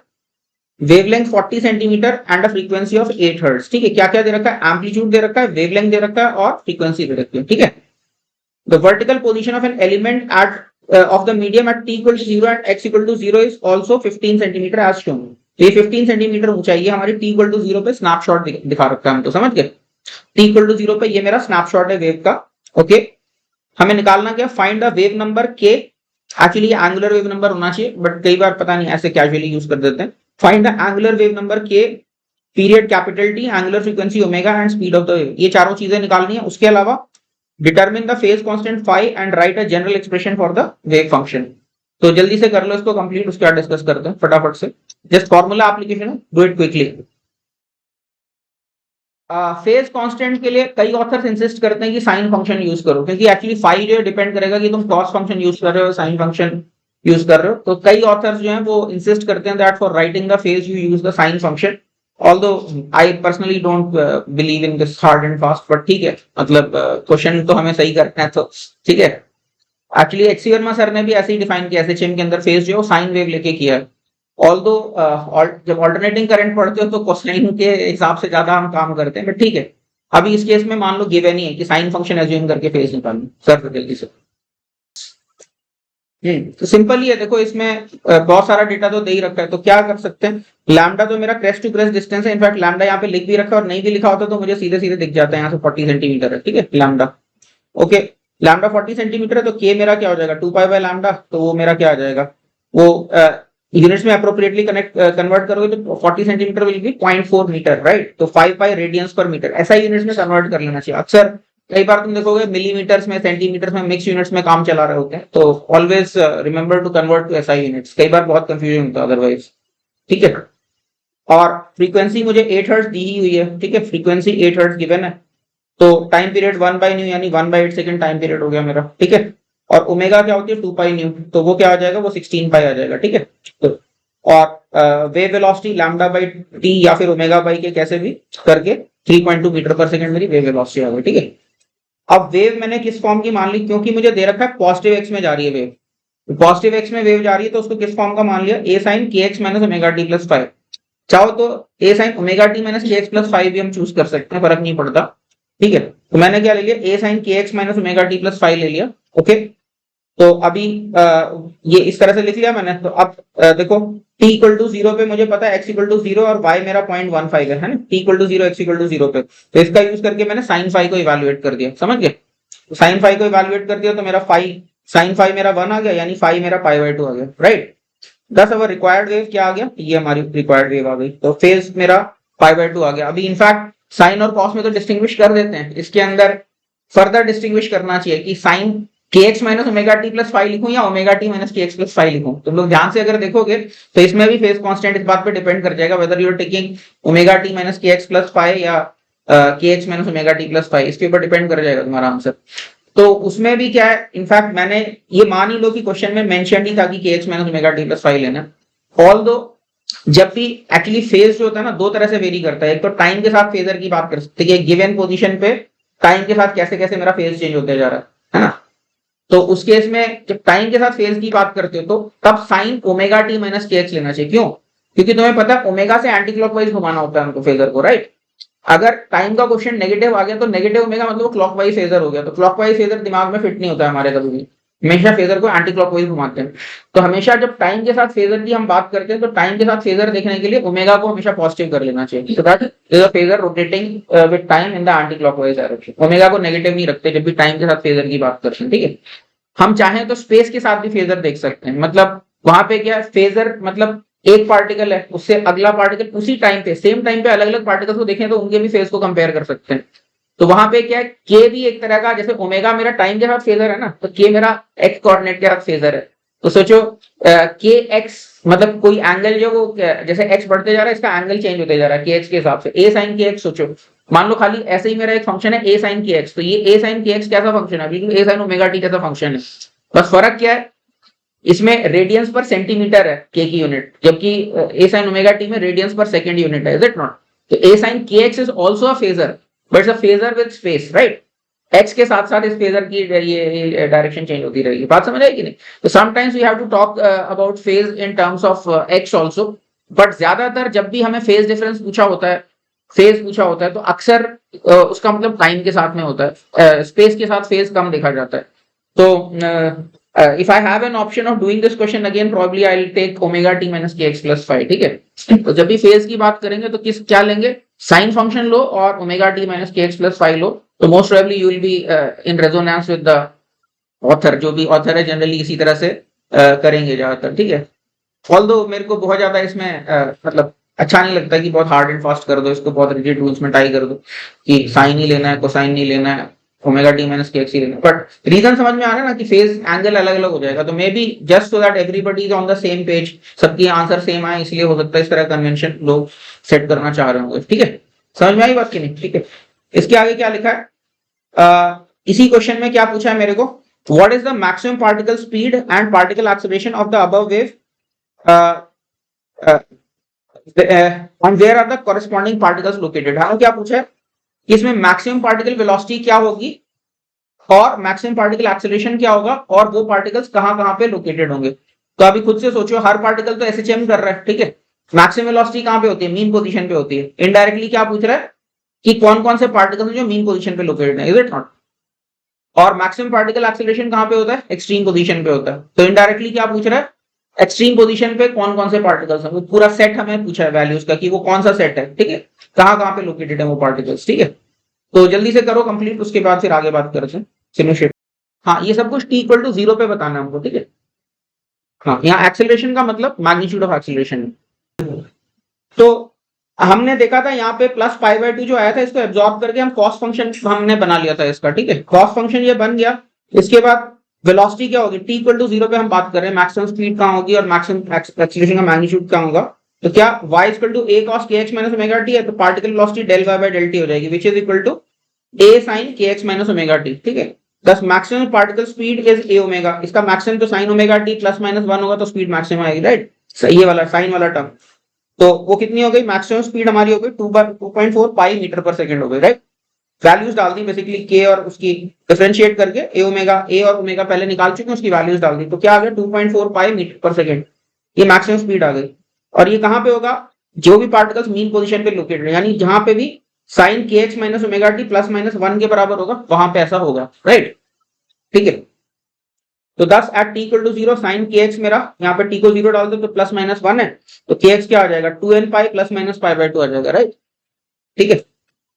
wavelength 40 centimeter and a frequency of 8 hertz. ठीक है? क्या क्या दे रखा है? एम्पलीट्यूड दे रखा है, वेवलेंथ दे रखा है और फ्रीक्वेंसी दे रखी है, ठीक है? The vertical position of an element at of the medium at t equal to 0 and x equal to 0 is also 15 centimeter as shown. तो ये 15 सेंटीमीटर ऊंचाई है हमारी t equal to 0 पे स्नैपशॉट दिखा रखा है, हम तो समझ गए? t equal to 0 पे ये मेरा स्नैपशॉट है वेव का। ओके, हमें निकालना क्या? Find the wave number k। Actually ये एंगुलर वेव नंबर होना चाहिए, बट कई बार पता नहीं ऐसे कैजुअली यूज कर देते हैं। Find the angular wave number k, period capital T, angular frequency omega and speed of the wave. ये चारों चीजें निकालनी है। उसके अलावा determine the phase constant phi and write a general expression for the wave function. तो जल्दी से कर लो इसको कंप्लीट, उसके बाद डिस्कस करते हैं फटाफट से। जस्ट फॉर्मूला एप्लीकेशन है, do it quickly. Phase constant के लिए कई ऑथर्स इंसिस्ट करते हैं कि साइन फंक्शन यूज करो, क्योंकि एक्चुअली फाई जो है डिपेंड करेगा कि तुम कॉस फंक्शन यूज कर रहे हो साइन फंक्शन यूज कर रहे हो। तो कई ऑथर्स जो हैं वो इंसिस्ट करते हैं that for writing the phase you use the sine function. Although I personally don't believe in this hard and fast, but ठीक है, मतलब क्वेश्चन तो हमें सही करना है, तो ठीक है। एक्चुअली एचसी वर्मा सर ने भी ऐसे ही डिफाइन किया, एसएचएम के अंदर फेज जो है साइन वेव लेके किया है। ऑल्दो जब ऑल्टरनेटिंग करंट पढ़ते हो तो कोसाइन के हिसाब से ज्यादा हम काम करते हैं, बट ठीक है। अभी इस केस में मान लो गिवन ही है कि साइन फंक्शन एज्यूम करके फेज निकालना सर जल्दी से। तो सिंपल ही है, देखो इसमें बहुत सारा डेटा तो दे ही रखा है, तो क्या कर सकते हैं? लैम्डा तो मेरा क्रेस्ट टू क्रेस्ट डिस्टेंस है, इनफैक्ट लैम्डा यहाँ पे लिख भी रखा है और नहीं भी लिखा होता तो मुझे सीधे सीधे दिख जाता है, यहाँ से 40 सेंटीमीटर है, ठीक है लैम्डा। ओके, लैम्डा 40 सेंटीमीटर है, तो के मेरा क्या हो जाएगा? 2 पाई बाय लैम्डा, तो वो मेरा क्या आ जाएगा? वो यूनिट्स में अप्रोप्रिएटली कन्वर्ट करोगे तो 40 centimetre will be 0.4 metre, right? तो 5 पाई रेडियंस पर मीटर, ऐसा यूनिट्स में कन्वर्ट कर लेना चाहिए। अक्सर कई बार तुम देखोगे मिलीमीटर्स में, सेंटीमीटर्स में, मिक्स यूनिट्स में काम चला रहे होते हैं, तो always remember to convert to SI units, कई बार बहुत कंफ्यूजन होता है अदरवाइज, ठीक है। और फ्रीक्वेंसी मुझे 8 हर्ट्ज दी ही हुई है, ठीक है, फ्रीक्वेंसी 8 हर्ट्ज गिवन है, तो टाइम पीरियड 1/न्यू यानी 1/8 सेकंड टाइम पीरियड हो गया मेरा, ठीक है। और ओमेगा क्या होती है 2π न्यू, तो वो क्या आ जाएगा, वो 16π आ जाएगा, ठीक है। तो और वेव वेलोसिटी λ/t या फिर ओमेगा बाई के कैसे भी करके 3.2 मीटर पर सेकंड मेरी वेव वेलोसिटी आ गई, ठीक है। अब वेव मैंने किस फॉर्म की मान ली, क्योंकि मुझे दे रखा है पॉजिटिव एक्स में जा रही है वेव, पॉजिटिव एक्स में वेव जा रही है, तो उसको किस फॉर्म का मान लिया, a sin kx minus omega t plus 5। चाहो तो a sin omega t minus kx plus 5 भी हम चूज कर सकते हैं, फर्क नहीं पड़ता, ठीक है। तो मैंने क्या ले लिया, a sin kx minus omega t plus 5 ले लिया, ओके। तो अभी ये इस तरह से लिख लिया मैंने। तो अब देखो t इक्वल टू 0 पे मुझे पता है x इक्वल टू 0 और y मेरा 0.15 है ना, t equal to 0 x equal to 0 पे, तो इसका यूज करके मैंने sin phi को इवैल्यूएट कर दिया, समझ गए। sin phi को इवैल्यूएट कर दिया तो मेरा phi sin phi मेरा 1 आ गया, यानी phi मेरा π/2 आ गया, राइट। दस अब रिक्वायर्ड वेव क्या आ गया, ये हमारी रिक्वायर्ड वेव आ गई, तो फेज मेरा π/2 आ गया। अभी इनफैक्ट साइन और कॉस में तो डिस्टिंग्विश कर देते हैं, इसके अंदर फर्दर डिस्टिंग्विश करना चाहिए कि sine kx minus omega t plus 5 लिखूं या omega t minus kx plus 5 लिखूं। तुम लोग ध्यान से अगर देखोगे तो इसमें भी फेज कांस्टेंट इस बात पे डिपेंड कर जाएगा whether you are taking omega t minus kx plus 5 या kx minus omega t plus 5, इसके ऊपर डिपेंड कर जाएगा तुम्हारा आंसर। तो उसमें भी क्या है, इनफैक्ट मैंने ये मान ही लो कि क्वेश्चन में मेंशन ही था कि kx minus omega t plus 5 लेना। ऑल्दो जब भी एक्चुअली फेज जो होता है ना, दो तरह से वेरी करता है, एक तो टाइम के साथ फेजर की बात कर सकते हैं, गिवन पोजीशन पे टाइम के साथ कैसे कैसे मेरा फेज चेंज होते जा रहा है ना। तो उस केस में जब टाइम के साथ फेज की बात करते हो तो तब साइन ओमेगा टी माइनस के एक्स लेना चाहिए, क्यों, क्योंकि तुम्हें पता है ओमेगा से एंटी क्लॉकवाइज घुमाना होता है हमको फेजर को, राइट। अगर टाइम का क्वेश्चन नेगेटिव आ गया तो नेगेटिव ओमेगा मतलब क्लॉकवाइज फेजर हो गया, तो क्लॉकवाइज फेजर दिमाग में फिट नहीं होता है हमारे कभी भी, हमेशा फेजर को एंटी क्लॉकवाइज घुमाते हैं। तो हमेशा जब टाइम के साथ फेजर की हम बात करते हैं तो टाइम के साथ फेजर देखने के लिए ओमेगा को हमेशा पॉजिटिव कर लेना चाहिए, so that is a phasor rotating with time in the anti clockwise direction. Omega को नेगेटिव नहीं रखते जब भी टाइम के साथ फेजर की बात करते हैं, ठीक है। हम चाहें तो स्पेस के साथ भी फेजर देख सकते हैं, मतलब वहां पे क्या फेजर मतलब एक पार्टिकल है उससे अगला पार्टिकल उसी टाइम पे सेम टाइम पे अलग अलग पार्टिकल्स को देखें तो उनके भी फेज को कंपेयर कर सकते हैं। तो वहां पे क्या है, के भी एक तरह का, जैसे ओमेगा मेरा टाइम के साथ फेजर है ना, तो के मेरा एक्स कोऑर्डिनेट के साथ फेजर है। तो सोचो के एक्स मतलब कोई एंगल जो वो जैसे एक्स बढ़ते जा रहा है इसका एंगल चेंज होते जा रहा है के एक्स के हिसाब से, ए साइन के एक्स। सोचो मान लो खाली ऐसे ही मेरा एक फंक्शन है ए साइन के एक्स, तो ये ए साइन के एक्स कैसा फंक्शन है, बिल्कुल ए साइन ओमेगा टी कैसा फंक्शन है। बस फर्क क्या है, इसमें रेडियंस पर सेंटीमीटर है के की यूनिट, जबकि ए साइन ओमेगा टी में रेडियंस पर सेकंड यूनिट है, इज इट नॉट। तो ए sign k x is also a phasor, but it's a phasor with space, right. X के साथ साथ इस फेजर की ये डायरेक्शन चेंज होती रहेगी, बात समझ आएगी नहीं। तो sometimes we have to talk about phase in terms of x also, but ज्यादातर जब भी हमें फेज डिफरेंस पूछा होता है, फेज पूछा होता है, तो अक्सर उसका मतलब टाइम के साथ में होता है, स्पेस के साथ फेज कम देखा जाता है। तो if I have an option of doing this question again, probably I'll take omega t minus kx plus 5, ठीक है। तो जब भी फेज की बात करेंगे तो किस क्या लेंगे, साइन फंक्शन लो और ओमेगा टी माइनस के एक्स प्लस 5 लो, तो most probably you will be in resonance with the author, जो भी ऑथर है जनरली इसी तरह से करेंगे ज्यादातर, ठीक है। ऑल्दो मेरे को बहुत ज्यादा इसमें मतलब अच्छा नहीं लगता कि बहुत हार्ड एंड फास्ट कर दो इसको, बहुत रिजिड रूल्स में टाई कर दो कि साइन ही लेना है, कोसाइन नहीं लेना है, ओमेगा टी माइनस के एक्स ही लेना है। बट रीजन समझ में आ रहा है ना कि फेज एंगल अलग अलग हो जाएगा, तो may be just so that everybody is on the same page, सबकी आंसर सेम आए, इसलिए हो सकता है इस तरह कन्वेंशन लोग सेट करना चाह रहे होंगे, ठीक है। समझ में आई बात की नहीं, ठीक है। इसके आगे क्या लिखा है, इसी क्वेश्चन में क्या पूछा है मेरे को, what is the maximum particle speed and particle acceleration of the above wave and where are the corresponding particles located। हाँ क्या पूछा है कि इसमें मैक्सिमम पार्टिकल वेलोसिटी क्या होगी और मैक्सिमम पार्टिकल एक्सेलरेशन क्या होगा और वो पार्टिकल्स कहाँ कहाँ पे लोकेटेड होंगे। तो अभी खुद से सोचो, हर पार्टिकल तो एसएचएम कर रहा है, ठीक है। मैक्सिमम वेलोसिटी कहाँ पे होती है, मीन पोजीशन पे होती है। इनडायरेक्टली क्या पूछ रहा है कि कौन कौन से पार्टिकल्स जो मीन पोजीशन पे लोकेटेड है, इज इट नॉट। और मैक्सिमम पार्टिकल एक्सेलरेशन कहाँ पे होता है, एक्सट्रीम पोजीशन पे होता है। तो इनडायरेक्टली क्या पूछ रहा है, एक्सट्रीम पोजीशन पे कौन कौन से पार्टिकल्स हैं, वो पूरा सेट हमें पूछा है वैल्यूज का कि वो कौन सा सेट है, ठीक है, कहाँ कहाँ पे लोकेटेड है वो पार्टिकल्स, ठीक है। तो जल्दी से करो कंप्लीट, उसके बाद फिर आगे बात करते हैं सिमुलेशन। हाँ ये सब कुछ t इक्वल टू 0 पे बताना है हमको, ठीक है। हाँ यहाँ एक्सेलरेशन का मतलब मैग्नीट्यूड ऑफ एक्सेलरेशन है। तो हमने देखा था यहाँ पे प्लस पाई बाय 2 जो आया था, इसको एब्जॉर्ब करके हम कॉस्ट फंक्शन हमने बना लिया था इसका, ठीक है। कॉस्ट फंक्शन ये बन गया। इसके बाद वेलोसिटी क्या होगी, टी इक्वल टू 0 पे हम बात कर रहे हैं, मैक्सिमम स्पीड कहाँ होगी और मैक्सिमम एक्सीलरेशन का मैग्नीट्यूड क्या होगा। तो क्या y equal to a cos kx minus omega t है, तो particle velocity del y by del t हो जाएगी, which is equal to a sin kx minus omega t, ठीक है। Thus maximum particle speed is a omega, इसका maximum तो sin omega t plus minus 1 होगा, तो स्पीड मैक्सिमम आएगी, right. ये वाला साइन वाला टर्म, तो वो कितनी हो गई, मैक्सिमम स्पीड हमारी हो गई 2.4 पाई मीटर पर सेकंड हो गई, राइट। वैल्यूज डाल दी बेसिकली के और उसकी डिफरेंशिएट करके, ए ओमेगा, ए और ओमेगा पहले निकाल चुके हैं, उसकी वैल्यूज डाल दी, तो क्या आ गया 2.4 पाई मीटर पर सेकंड, ये मैक्सिमम स्पीड आ गई। और ये कहां पे होगा, जो भी पार्टिकल्स मीन पोजीशन पे लोकेटेड है, यानी जहां पे भी sign k x minus omega t plus minus 1 के बराबर होगा, वहां पे ऐसा होगा, राइट, ठीक है। तो 10 at t equal to 0 sine k x मेरा, यहाँ पे टी को 0 डाल दो तो प्लस माइनस 1 है, तो के एक्स क्या आ जाएगा 2n pi plus minus pi by 2 आ जाएगा, राइट, ठीक है।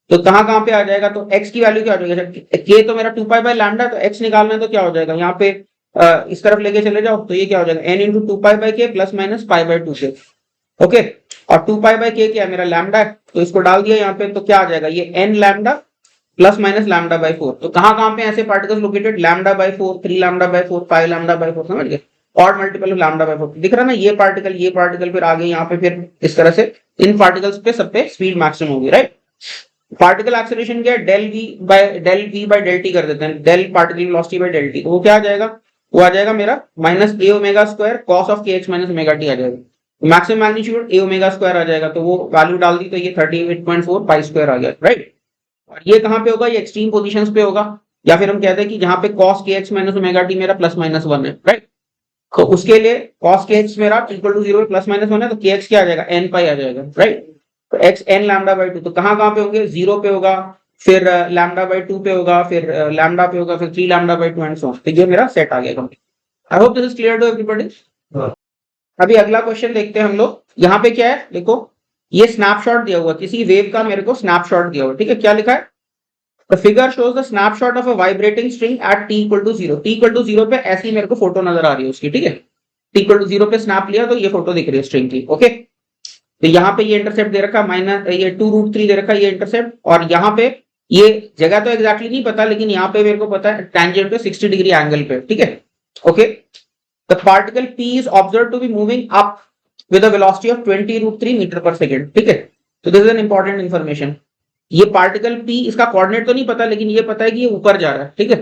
तो कहां पे आ जाएगा, तो x की वैल्यू क्या हो जाएगा, k तो मेरा 2 पाई बाय लैम्डा, तो x निकालना है तो क्या हो जाएगा, यहाँ पे इस तरफ लेके चले जाओ, तो ये क्या हो जाएगा n into 2 pi bye k plus minus pi by 2 से, ओके। और 2 पाई बाय k क्या है मेरा लैम्डा, तो इसको डाल दिया यहाँ पे, तो क्या आ जाएगा ये n lambda plus minus lambda by 4। तो कहां पे ऐसे particles located, lambda by 4, 3 lambda bye 4, 5 lambda by 4, समझ गए, और मल्टीपल लैम्डा बाय 4 दिख रहा ना, ये पार्टिकल फिर आगे यहाँ पे, फिर इस तरह से इन पार्टिकल्स पे सब पे स्पीड मैक्सिमम होगी, राइट। पार्टिकल एक्सेलरेशन क्या है, del v by del t कर देते हैं, del particle velocity by del t, तो वो क्या आ जाएगा, वो आ जाएगा मेरा minus a omega square cos of k x minus omega t आ जाएगा। Maximum magnitude a omega square आ जाएगा, तो वो वैल्यू डाल दी, तो ये 38.4 पाई स्क्वायर आ गया, राइट। और ये कहां पे होगा, ये एक्सट्रीम पोजीशंस पे होगा, या फिर हम कहते हैं कि जहां पे cos के एक्स माइनस ओमेगा टी मेरा प्लस माइनस 1 है, राइट। तो उसके लिए cos के एक्स मेरा इक्वल टू 0 प्लस माइनस 1 है, तो के एक्स क्या आ जाएगा n पाई आ जाएगा, राइट। तो x n लैम्डा बाय 2, तो कहां पे होंगे, 0 पे होगा, फिर लैम्डा बाय 2 पे होगा, फिर लैम्डा पे होगा, फिर 3 lambda by 2 and so on. तो ये मेरा सेट आ गया complete. I hope this is clear to everybody. अभी अगला क्वेश्चन देखते हैं हम लोग। यहाँ पे क्या है देखो, ये स्नैपशॉट दिया हुआ किसी वेव का, मेरे को स्नैपशॉट दिया हुआ, ठीक है। क्या लिखा है, the figure shows the snapshot of a vibrating string at t equal to 0। T equal to 0 पे ऐसी मेरे को फोटो नजर आ रही है उसकी, ठीक है। टी इक्वल टू 0 पे स्नैप लिया तो ये फोटो दिख रही है स्ट्रिंग की, ओके। तो यहाँ पे ये इंटरसेप्ट दे रखा माइनस, ये 2√3 दे रखा ये इंटरसेप्ट, और यहाँ पे ये जगह तो एग्जैक्टली नहीं पता, लेकिन यहाँ पे मेरे को पता है टेंजेंट पे 60 डिग्री एंगल पे, ठीक है, okay. The particle P is observed to be moving up with a velocity of 20√3 metre पर सेकेंड, ठीक है। तो this is an important information. ये पार्टिकल P, इसका कोऑर्डिनेट तो नहीं पता, लेकिन ये पता है कि ये ऊपर जा रहा है, ठीक है।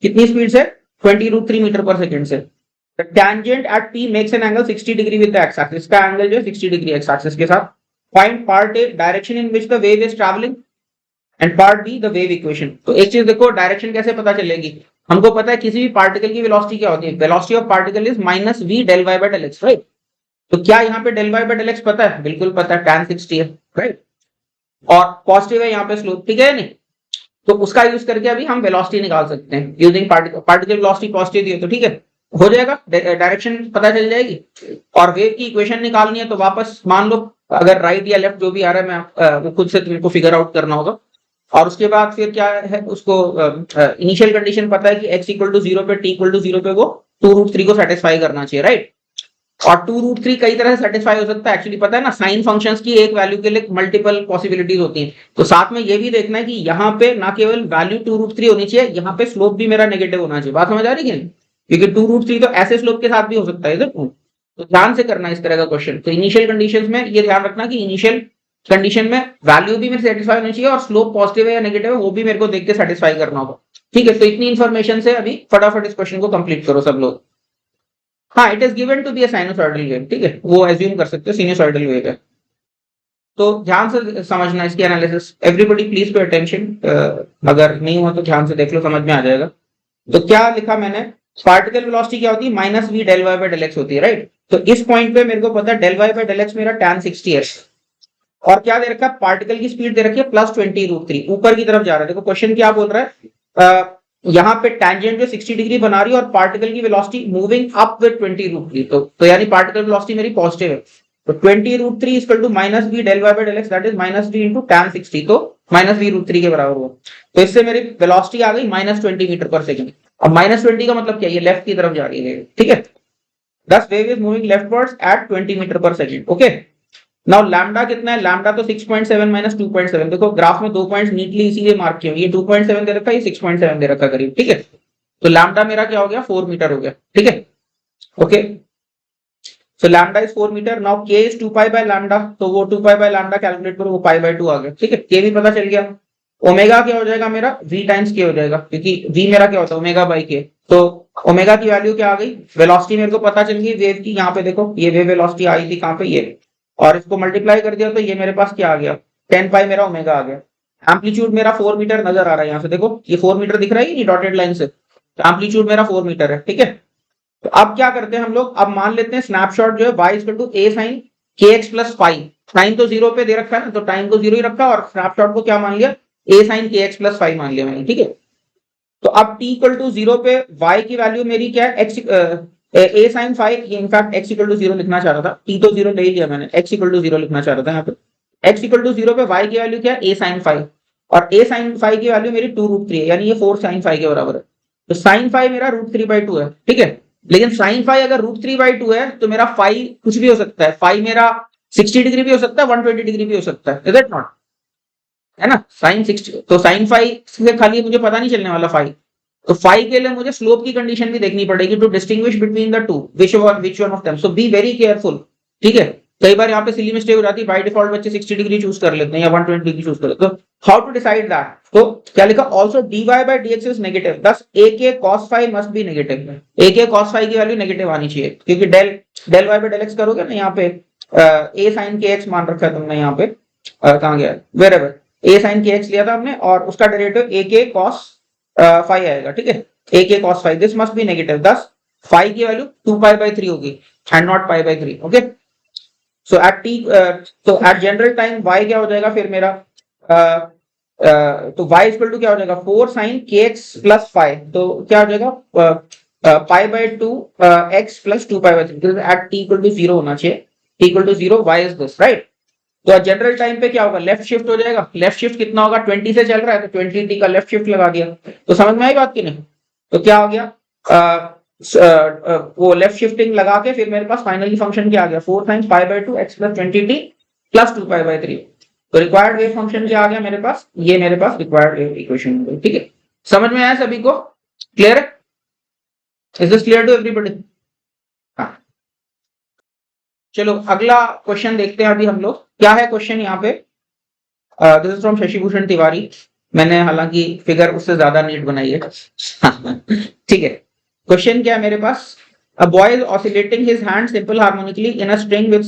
कितनी स्पीड से, 20√3 मीटर पर सेकेंड से। The tangent at P makes an angle 60 degree with the x-axis. इसका एंगल जो है 60 डिग्री x-axis के साथ। Find part A, direction in which the wave is traveling, and part B, the wave equation. तो एक चीज देखो, डायरेक्शन कैसे पता चलेगी, हमको पता है किसी भी पार्टिकल की वेलोसिटी क्या होती है, velocity of particle is minus v del y by del x, right. तो क्या यहाँ पे del y by del x पता है, बिल्कुल पता है, tan 60 है, राइट। और पॉजिटिव है यहाँ पे स्लोप, ठीक है नहीं, तो उसका यूज करके अभी हम वेलोसिटी निकाल सकते हैं यूजिंग पार्टिकल वेलोसिटी पॉजिटिव दी है, तो ठीक है, हो जाएगा, डायरेक्शन पता चल जाएगी। और वेव की इक्वेशन निकालनी है, तो वापस मान लो अगर राइट या लेफ्ट जो भी आ रहा है, मैं वो खुद से तुमको फिगर आउट करना होगा। और उसके बाद फिर क्या है, उसको इनिशियल कंडीशन पता है कि x इक्वल टू 0 पे, t इक्वल टू 0 पे वो 2√3 को सेटिस्फाई करना चाहिए, राइट। और 2√3 कई तरह से सेटिस्फाई हो सकता है, एक्चुअली पता है ना, साइन फंक्शंस की एक वैल्यू के लिए मल्टीपल पॉसिबिलिटीज होती हैं। तो साथ में ये भी देखना है कि यहाँ पे ना केवल वैल्यू 2√3 होनी चाहिए, यहाँ पे स्लोप भी मेरा नेगेटिव होना चाहिए। बात समझ आ रही है, क्योंकि 2√3 तो ऐसे स्लोप के साथ भी हो सकता है इधर, तो ध्यान से करना इस तरह का क्वेश्चन। तो इनिशियल कंडीशंस में ये ध्यान रखना कि इनिशियल कंडीशन में वैल्यू भी मेरे सेटिस्फाई होनी चाहिए, और स्लोप पॉजिटिव है या नेगेटिव है वो भी मेरे को देख के सेटिस्फाई करना होगा, ठीक है। तो इतनी इन्फॉर्मेशन से अभी फटाफट इस क्वेश्चन को कंप्लीट करो सब लोग। हाँ, it is given to be a sinusoidal wave, ठीक है, वो एज्यूम कर सकते हो सिनुसॉइडल वेव है। तो ध्यान से समझना इसकी analysis, everybody please pay attention, अगर नहीं हुआ तो ध्यान से देख लो, समझ में आ जाएगा। तो क्या लिखा मैंने, पार्टिकल वेलोसिटी क्या होती है, minus v del y by del x होती है, राइट। तो इस पॉइंट पे मेरे को पता है del y by del x मेरा tan 60 है, और क्या दे रखा है, पार्टिकल की स्पीड दे रखी है प्लस 20√3, ऊपर की तरफ जा रहा है। देखो क्वेश्चन क्या बोल रहा है, यहाँ पे टेंजेंट जो 60 डिग्री बना रही है, और पार्टिकल की वेलोसिटी मूविंग अप विद 20√3, तो यानी पार्टिकल वेलोसिटी मेरी पॉजिटिव है। तो 20√3 equal to minus v del y by del x, that is minus v into tan 60, तो माइनस v√3 के बराबर हुआ। तो इससे मेरी वेलोसिटी आ गई माइनस 20 मीटर पर सेकंड। अब माइनस 20 का मतलब क्या, ये लेफ्ट की तरफ जा रही है, ठीक है। This wave is moving leftwards at 20 metre per second, okay. Now lambda कितना है, लैम्डा तो 6.7 माइनस 2.7, देखो ग्राफ में 2 पॉइंट्स नीटली इसीलिए मार्क किए, ये 2.7 दे रखा है, ये 6.7 दे रखा करीब, ठीक है। तो लैम्डा मेरा क्या हो गया, 4 मीटर हो गया, ठीक है। Okay, so lambda is 4 metre. Now k is 2 pi by lambda, तो वो 2 पाई बाय लैम्डा कैलकुलेट करो, वो पाई बाय 2 आ गया, ठीक है। के भी पता चल गया। ओमेगा क्या हो जाएगा मेरा, v टाइम्स के हो जाएगा, क्योंकि v मेरा क्या होता है, ओमेगा बाई के। तो ओमेगा की वैल्यू क्या आ गई, वेलोसिटी मेरे को पता चल गई वेव की, यहाँ पे देखो ये वेव वेलोसिटी आई थी कहाँ पे, ये, और इसको मल्टीप्लाई कर दिया तो ये मेरे पास क्या आ गया, 10 पाई मेरा ओमेगा आ गया। एम्पलीट्यूड मेरा 4 मीटर नजर आ रहा है, यहाँ से देखो ये 4 मीटर दिख रहा है ये डॉटेड लाइन से, तो एम्पलीट्यूड मेरा 4 मीटर है, ठीक है। तो अब क्या करते हैं हम लोग, अब मान लेते हैं स्नैपशॉट जो है y equal to a sin kx plus five, time तो जीरो पे दे रखा है ना, तो टाइम को जीरो ही रखा और स्नैपशॉट को क्या मान लिया, a sin kx plus five मान लिया मैंने, ठीक है। तो अब t इक्वल टू जीरो पे y की वैल्यू मेरी क्या है, x a sin फाइव, ये in fact x equal to zero लिखना चाह रहा था, t तो जीरो ले लिया मैंने, x इक्वल टू जीरो लिखना चाह रहा था यहाँ पे। x इक्वल टू जीरो पे y की वैल्यू क्या है, a sin फाइव, और a sin फाइव की वैल्यू मेरी 2√3 है, यानी ये 4 sin फाइव के बराबर है। तो sin फाइव मेरा √3/2 है, ठीक है। लेकिन sin फाइव अगर √3/2 है तो मेरा फाइव कुछ भी हो सकता है, फाइव मेरा 60 डिग्री भी हो सकता है, 120 डिग्री भी हो सकता है, इज इट नॉट, है ना। साइन 60, तो साइन फाइव से खाली मुझे पता नहीं चलने वाला फाइव, तो फाइव के लिए मुझे स्लोप की कंडीशन भी देखनी पड़ेगी to distinguish between the two, which one of them, so be very careful, ठीक है। कई बार यहाँ पे सिली मिस्टेक हो जाती है, बाय डिफॉल्ट बच्चे 60 डिग्री चूज कर लेते हैं या 120 डिग्री चूज कर लेते हैं, तो हाउ टू डिसाइड दैट, तो क्या लिखा, also dy by dx is negative, दस a के cos five must be negative, a के cos फाइव की वैल्यू नेगेटिव आनी चाहिए, क्योंकि del y by del x करोगे ना, यहाँ पे a sin kx मान रखा है तुमने, यहाँ पे कहाँ गया, वेरेवर a sin kx लिया था हमने, और उसका डेरिवेटिव a के cos फाइव आएगा, ठीक है, a के cos five, this must be negative, दस फाइव की वैल्यू 2 पाई बाई 3 होगी and not pi by 3, okay. So at t, तो एट जनरल टाइम y क्या हो जाएगा फिर मेरा, तो y इक्वल टू क्या हो जाएगा, 4 sin kx प्लस फाइव, तो क्या हो जाएगा pi by 2 x plus 2 pi by 3, at t equal to 0 होना चाहिए, t equal to 0, y is this, right. तो जनरल टाइम पे क्या होगा, लेफ्ट शिफ्ट हो जाएगा, लेफ्ट शिफ्ट कितना होगा, 20 से चल रहा है तो 20t का लेफ्ट शिफ्ट लगा दिया, तो समझ में आई बात की नहीं, तो क्या हो गया, वो लेफ्ट शिफ्टिंग लगा के फिर मेरे पास फाइनली फंक्शन क्या आ गया, 4 sin pi by 2 x plus 20t plus 2 pi by 3, तो रिक्वायर्ड वेव फंक्शन क्या आ गया मेरे पास, ये मेरे पास रिक्वायर्ड वेव इक्वेशन, ठीक है। समझ में आया सभी को, क्लियर है, is this clear to everybody. हाँ, चलो अगला क्वेश्चन देखते हैं अभी हम लोग, क्या है क्वेश्चन यहाँ पे, this is from Shashi Bhushan Tiwari, मैंने हालांकि फिगर उससे ज्यादा नीट बनाई है ठीक है। क्वेश्चन क्या है मेरे पास, a boy is oscillating his hand simple harmonically in a string with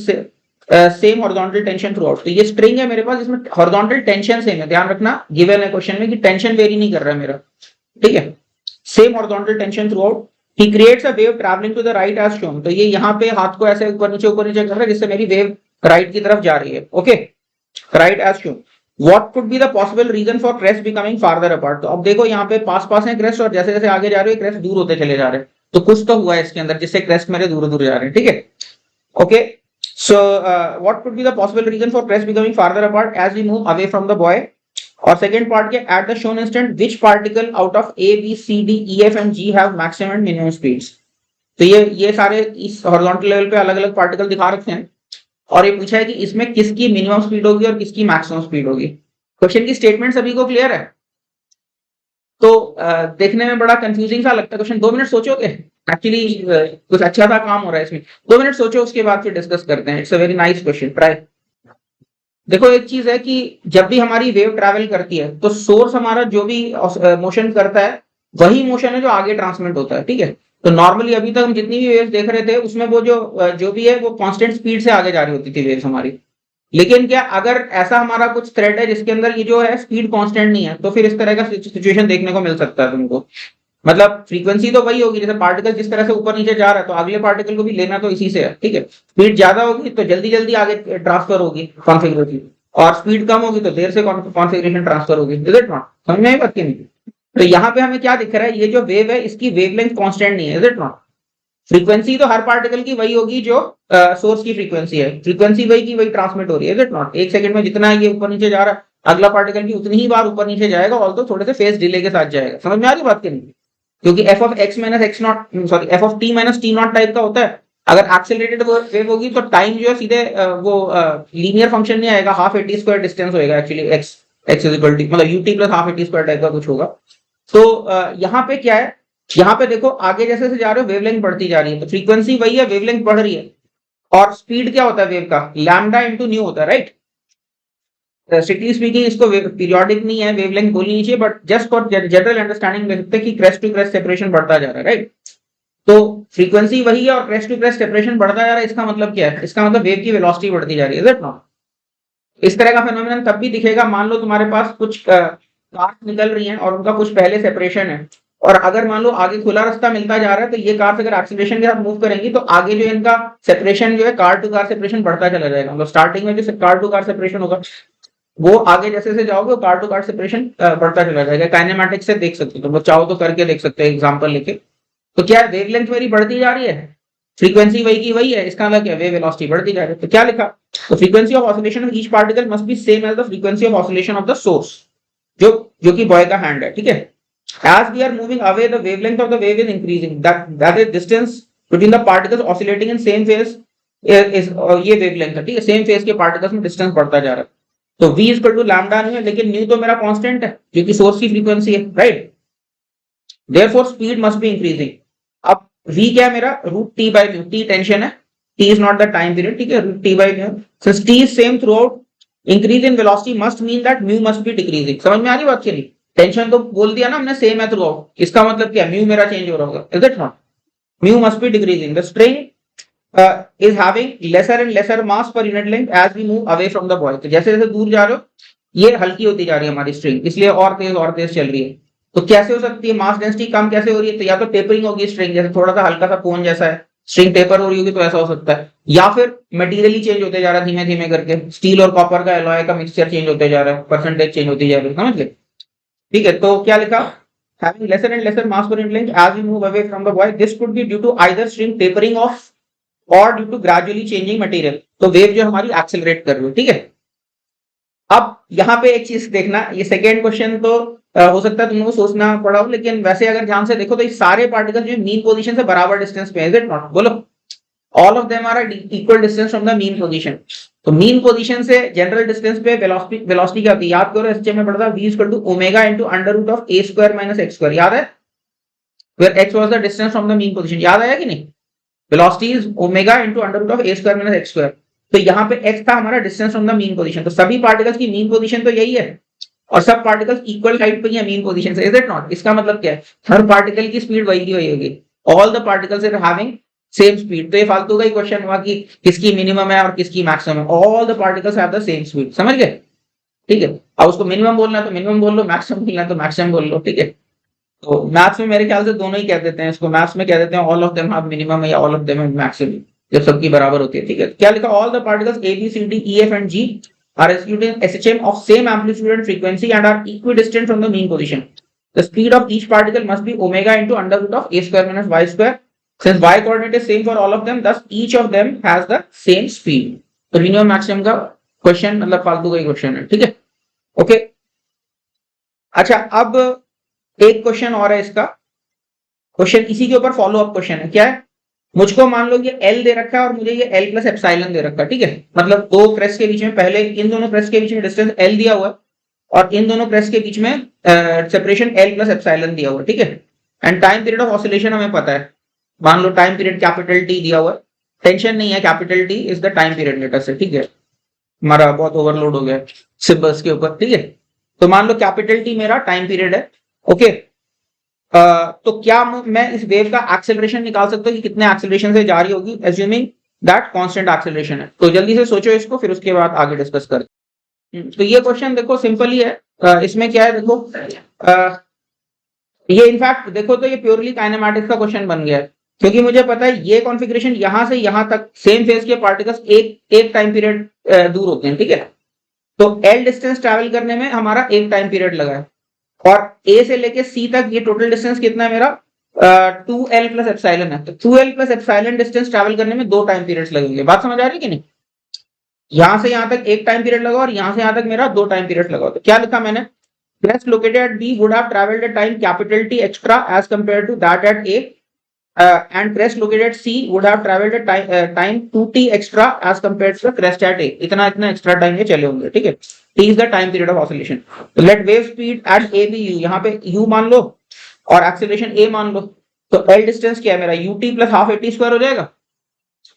same horizontal tension throughout, तो ये स्ट्रिंग है मेरे पास, इसमें हॉरिजॉन्टल टेंशन सेम है, ध्यान रखना गिवन है क्वेश्चन में कि टेंशन वेरी नहीं कर रहा है मेरा, ठीक है, same horizontal tension throughout, ही creates a wave travelling to the right as shown, तो ये यहाँ पे हाथ को ऐसे ऊपर नीचे कर रहा है जिससे मेरी वेव राइट की तरफ जा रही है, okay, right as shown. What could be the possible reason for crest becoming farther apart, तो अब देखो यहाँ पे पास पास है क्रेस्ट, और जैसे जैसे आगे जा रहे हो क्रेस्ट दूर होते चले जा रहे हैं, तो कुछ तो हुआ है इसके अंदर जिससे क्रेस्ट मेरे दूर दूर जा रहे हैं, ठीक है, okay. So what could be the possible reason for crest becoming farther apart as we move away from the boy, और सेकंड पार्ट के at the shown instant which particle out of A B C D E F and G have maximum and minimum speeds, तो ये सारे इस horizontal level पे अलग अलग particle दिखा रखे हैं, और ये पूछा है कि इसमें किसकी मिनिमम स्पीड होगी और किसकी मैक्सिमम स्पीड होगी। क्वेश्चन की स्टेटमेंट सभी को क्लियर है, तो देखने में बड़ा कंफ्यूजिंग सा लगता है क्वेश्चन, 2 मिनट सोचोगे, एक्चुअली कुछ अच्छा सा काम हो रहा है इसमें, 2 मिनट सोचो उसके बाद फिर डिस्कस करते हैं, it's a very nice question, try. देखो एक चीज है कि जब भी हमारी वेव ट्रैवल करती है तो सोर्स हमारा जो भी मोशन करता है वही मोशन है जो आगे ट्रांसमिट होता है, ठीक है। तो नॉर्मली अभी तक हम जितनी भी वेव्स देख रहे थे उसमें वो जो भी है वो कांस्टेंट स्पीड से आगे जा रही होती थी वेव्स हमारी, लेकिन क्या अगर ऐसा हमारा कुछ थ्रेड है जिसके अंदर ये जो है स्पीड कांस्टेंट नहीं है, तो फिर इस तरह का सिचुएशन देखने को मिल सकता है तुमको, मतलब फ्रीक्वेंसी तो वही होगी, जैसे पार्टिकल जिस तरह से ऊपर नीचे जा रहा है तो अगले पार्टिकल को भी लेना तो इसी से है, ठीक है। स्पीड ज्यादा होगी तो जल्दी जल्दी आगे ट्रांसफर होगी कॉन्फिगरेशन, और स्पीड कम होगी तो देर से कॉन्फिगरेशन ट्रांसफर होगी, इज इट नॉट, समझ में आई बात की नहीं। तो यहाँ पे हमें क्या दिख रहा है, ये जो वेव है इसकी वेवलेंथ कांस्टेंट नहीं है, इज इट नॉट। फ्रीक्वेंसी तो हर पार्टिकल की वही होगी जो सोर्स की फ्रीक्वेंसी है, फ्रीक्वेंसी वही की वही ट्रांसमिट हो रही है, इज इट नॉट। एक सेकंड में जितना ये ऊपर नीचे जा रहा है अगला पार्टिकल भी उतनी ही बार ऊपर नीचे जाएगा, और तो थोड़े से फेस डिले के साथ जाएगा, समझ में आ रही बात की नहीं, क्योंकि F of x minus x not, sorry F of T minus T not type का होता है, अगर एक्सेलरेटेड वेव होगी तो टाइम जो है सीधे वो लीनियर फंक्शन नहीं आएगा, हाफ एटी स्क्वायर डिस्टेंस होएगा actually, x is equal to मतलब ut plus half at square type का कुछ होगा। तो यहाँ पे क्या है, यहाँ पे देखो आगे जैसे से जा रहे हो वेवलेंथ बढ़ती जा रही है, तो फ्रीक्वेंसी वही है, वेवलेंथ बढ़ रही है। और स्पीड क्या होता है वेव का, लैम्डा इंटू न्यू होता है, राइट। स्ट्रिक्टली स्पीकिंग इसको पीरियोडिक नहीं है, वेवलेंथ बोलनी नहीं चाहिए, but just for general understanding देख सकते हैं कि क्रेस्ट टू क्रेस्ट सेपरेशन बढ़ता जा रहा है, राइट। तो फ्रीक्वेंसी वही है और क्रेस्ट टू क्रेस्ट सेपरेशन बढ़ता जा रहा है, इसका मतलब क्या है, इसका मतलब वेव की वेलोसिटी बढ़ती जा रही है, इज इट नॉट। इस तरह का फेनोमेनन तब भी दिखेगा, मान लो तुम्हारे पास कुछ कार निकल रही हैं और उनका कुछ पहले सेपरेशन है, और अगर मान लो आगे खुला रास्ता मिलता जा रहा है, तो ये कार अगर एक्सीलरेशन के साथ मूव करेंगी तो आगे जो इनका सेपरेशन जो है कार टू कार सेपरेशन बढ़ता चला जाएगा। मतलब स्टार्टिंग में जो कार टू कार सेपरेशन होगा वो आगे जैसे जैसे जाओगे वो कार टू कार सेपरेशन बढ़ता चला जाएगा। काइनेमैटिक्स से देख सकते हो, तो चाहो तो करके देख सकते हैं एग्जांपल लेके। तो क्या है, वेवलेंथ मेरी बढ़ती जा रही है, फ्रीक्वेंसी वही की वही है, इसका मतलब क्या, वेव वेलोसिटी बढ़ती जा रही है। तो क्या लिखा, तो frequency of oscillation of each particle must be same as the frequency of oscillation of the source, जो कि बॉय का हैंड है, ठीक है। As we are moving away, the wavelength of the wave is increasing. That is distance between the particles oscillating in same phase is ये wavelength है, ठीक है। सेम फेज के पार्टिकल्स में डिस्टेंस बढ़ता जा रहा है। तो v equal to lambda nu है, लेकिन न्यू तो मेरा कांस्टेंट है जो कि सोर्स की फ्रीक्वेंसी है, right. Therefore speed must be increasing. अब v क्या है मेरा, root T by mu, T tension है, t is not the time period, ठीक है, root T by mu. Since t is same throughout, increase in velocity must mean that mu must be decreasing. समझ में आ रही बात चली, tension तो बोल दिया ना हमने सेम है थ्रू आउट, इसका मतलब क्या, म्यू मेरा चेंज हो रहा होगा, is it not. Mu must be decreasing, the string is having lesser and lesser mass per unit length as we move away from the buoy। तो जैसे जैसे दूर जा रहे हो ये हल्की होती जा रही है हमारी स्ट्रिंग, इसलिए और तेज चल रही है। तो कैसे हो सकती है, मास डेंसिटी कम कैसे हो रही है, तो या तो टेपरिंग होगी स्ट्रिंग, जैसे थोड़ा सा हल्का सा कोन जैसा है, स्ट्रिंग टेपर हो रही होगी तो ऐसा हो सकता है, या फिर मटेरियली चेंज होते जा रहा है धीमे धीमे करके, स्टील और कॉपर का एलॉय का मिक्सचर चेंज होते जा रहा है, परसेंटेज चेंज होती जा रही है, समझ गए, ठीक है। तो क्या लिखा, having lesser and lesser mass per unit length as we move away from the buoy, this could be due to either string tapering off और due to gradually changing material. तो वेव जो हमारी एक्सेलरेट कर रही है, ठीक है। अब यहाँ पे एक चीज देखना, ये सेकेंड क्वेश्चन तो हो सकता है तुम लोगों को सोचना पड़ा हो, लेकिन वैसे अगर ध्यान से देखो तो ये सारे पार्टिकल जो मीन पोजीशन से बराबर डिस्टेंस पे है, इज इट नॉट, बोलो। All of them are equal distance from the mean position. तो मीन पोजीशन से जनरल डिस्टेंस पे वेलोसिटी क्या होती है, याद करो, एसएचएम में पढ़ा था, v equal to omega into under root of a square minus x square, याद है, where x was the distance from the mean position, याद आया कि नहीं। Velocity is omega into under root of a square minus x square. तो यहाँ पे x था हमारा distance from the mean position, तो सभी पार्टिकल्स की मीन पोजीशन तो यही है और सब पार्टिकल्स इक्वल हाइट पे ही है मीन पोजीशन से, इज इट नॉट। इसका मतलब क्या है, हर पार्टिकल की स्पीड वही की वही होगी, all the particles are having same speed. तो ये फालतू का ही क्वेश्चन हुआ कि किसकी मिनिमम है और किसकी मैक्सिमम है, all the particles have the same speed, समझ गए, ठीक है। अब उसको मिनिमम बोलना है तो मिनिमम बोल लो, मैक्सिमम बोलना है तो मैक्सिमम बोल लो, ठीक है। तो मैथ्स में मेरे ख्याल से दोनों ही कह देते हैं इसको, मैथ्स में कह देते हैं all of them have minimum या all of them have maximum, जब सबकी बराबर होती है, ठीक है। क्या लिखा, all the particles A B C D E F and G are executing SHM of same amplitude and frequency and are equidistant from the mean position. The speed of each particle must be omega into under root of a square minus y square. Since y coordinate is same for all of them, thus each of them has the same speed. तो minimum maximum का question मतलब फालतू का ही question है, ठीक है, okay. अच्छा, अब एक क्वेश्चन और है इसका, क्वेश्चन इसी के ऊपर फॉलो अप क्वेश्चन है, क्या है, मुझको मान लो ये L दे रखा है और मुझे ये L प्लस एप्सिलॉन दे रखा है, ठीक है। मतलब दो क्रेस्ट के बीच में, पहले इन दोनों क्रेस्ट के बीच में डिस्टेंस L दिया हुआ है और इन दोनों क्रेस्ट के बीच में सेपरेशन L प्लस एप्सिलॉन दिया हुआ है, ठीक है। And time period of oscillation हमें पता है, मान लो टाइम पीरियड कैपिटल T दिया हुआ है, टेंशन नहीं है, capital T is the time period letter से, ठीक है। हमारा बहुत ओवरलोड हो गया सिम्बल्स के ऊपर, ठीक है। तो मान लो कैपिटल T मेरा टाइम पीरियड है, ओके। तो क्या मैं इस वेव का एक्सेलरेशन निकाल सकता हूँ कि कितने एक्सेलरेशन से जा रही होगी, एज्यूमिंग दैट कांस्टेंट एक्सेलरेशन है। तो जल्दी से सोचो इसको, फिर उसके बाद आगे डिस्कस करते हैं। तो ये क्वेश्चन देखो सिंपल ही है, इसमें क्या है देखो, ये इनफैक्ट देखो तो ये प्योरली काइनेमैटिक्स का क्वेश्चन बन गया है, क्योंकि मुझे पता है ये कॉन्फ़िगरेशन यहां से यहां तक सेम फेज के पार्टिकल्स एक टाइम पीरियड दूर होते हैं, ठीक है। तो L डिस्टेंस ट्रैवल करने में हमारा एक टाइम पीरियड लगा है और A से लेके C तक ये टोटल डिस्टेंस कितना है मेरा, 2L प्लस एप्सिलॉन है। तो 2L plus epsilon distance travel करने में दो टाइम पीरियड्स लगेंगे, बात समझ आ रही है कि नहीं। यहां से यहां तक एक टाइम पीरियड लगा और यहां से यहां तक मेरा दो टाइम पीरियड लगा। तो क्या लिखा मैंने, crest located at B would have traveled a time capital T extra as compared to that at A and crest located at C would have traveled a time 2t extra as compared to the crest at A. इतना extra time ये चले होंगे, ठीक है? T is the time period of oscillation. So let wave speed at A be u. यहाँ पे u मान लो और acceleration A मान लो. तो L distance क्या है मेरा? ut plus half at square हो जाएगा,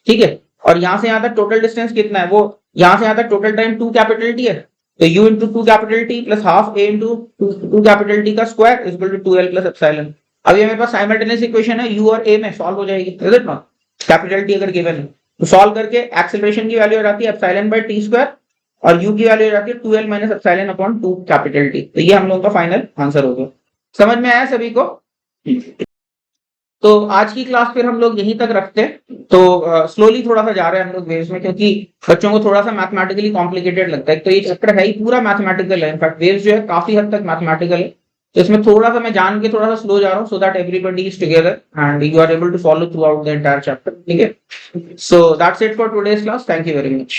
ठीक है? और यहाँ से यहाँ तक टोटल डिस्टेंस कितना है? वो यहाँ से यहाँ तक टोटल टाइम 2 कैपिटल T है, तो u into 2 capital T plus half A into 2 capital T का square is equal to 2L plus epsilon. अभी मेरे पास साइमल्टेनियस इक्वेशन है, u और a में सॉल्व हो जाएगी, is it not? Capital T अगर गिवन है तो सॉल्व करके एक्सेलरेशन की वैल्यू हो जाती है एप्सिलॉन बाय t स्क्वायर और u की वैल्यू हो जाती है 2L minus epsilon upon 2 capital T. तो ये हम लोगों का फाइनल आंसर हो गया. समझ में आया सभी को? तो आज की क्लास फिर हम लोग यहीं तक रखते हैं. तो स्लोली थोड़ा सा जा रहे हैं हम लोग वेव्स में, क्योंकि बच्चों को थोड़ा सा मैथमेटिकली कॉम्प्लिकेटेड लगता है. तो ये चैप्टर है ही पूरा मैथमेटिकल है, इनफैक्ट वेव्स जो है काफी हद तक मैथमेटिकल है. तो इसमें थोड़ा सा मैं जान के थोड़ा सा स्लो जा रहा हूँ, so that everybody is together and you are able to follow throughout the entire chapter, ठीक है? So that's it for today's class. Thank you very much.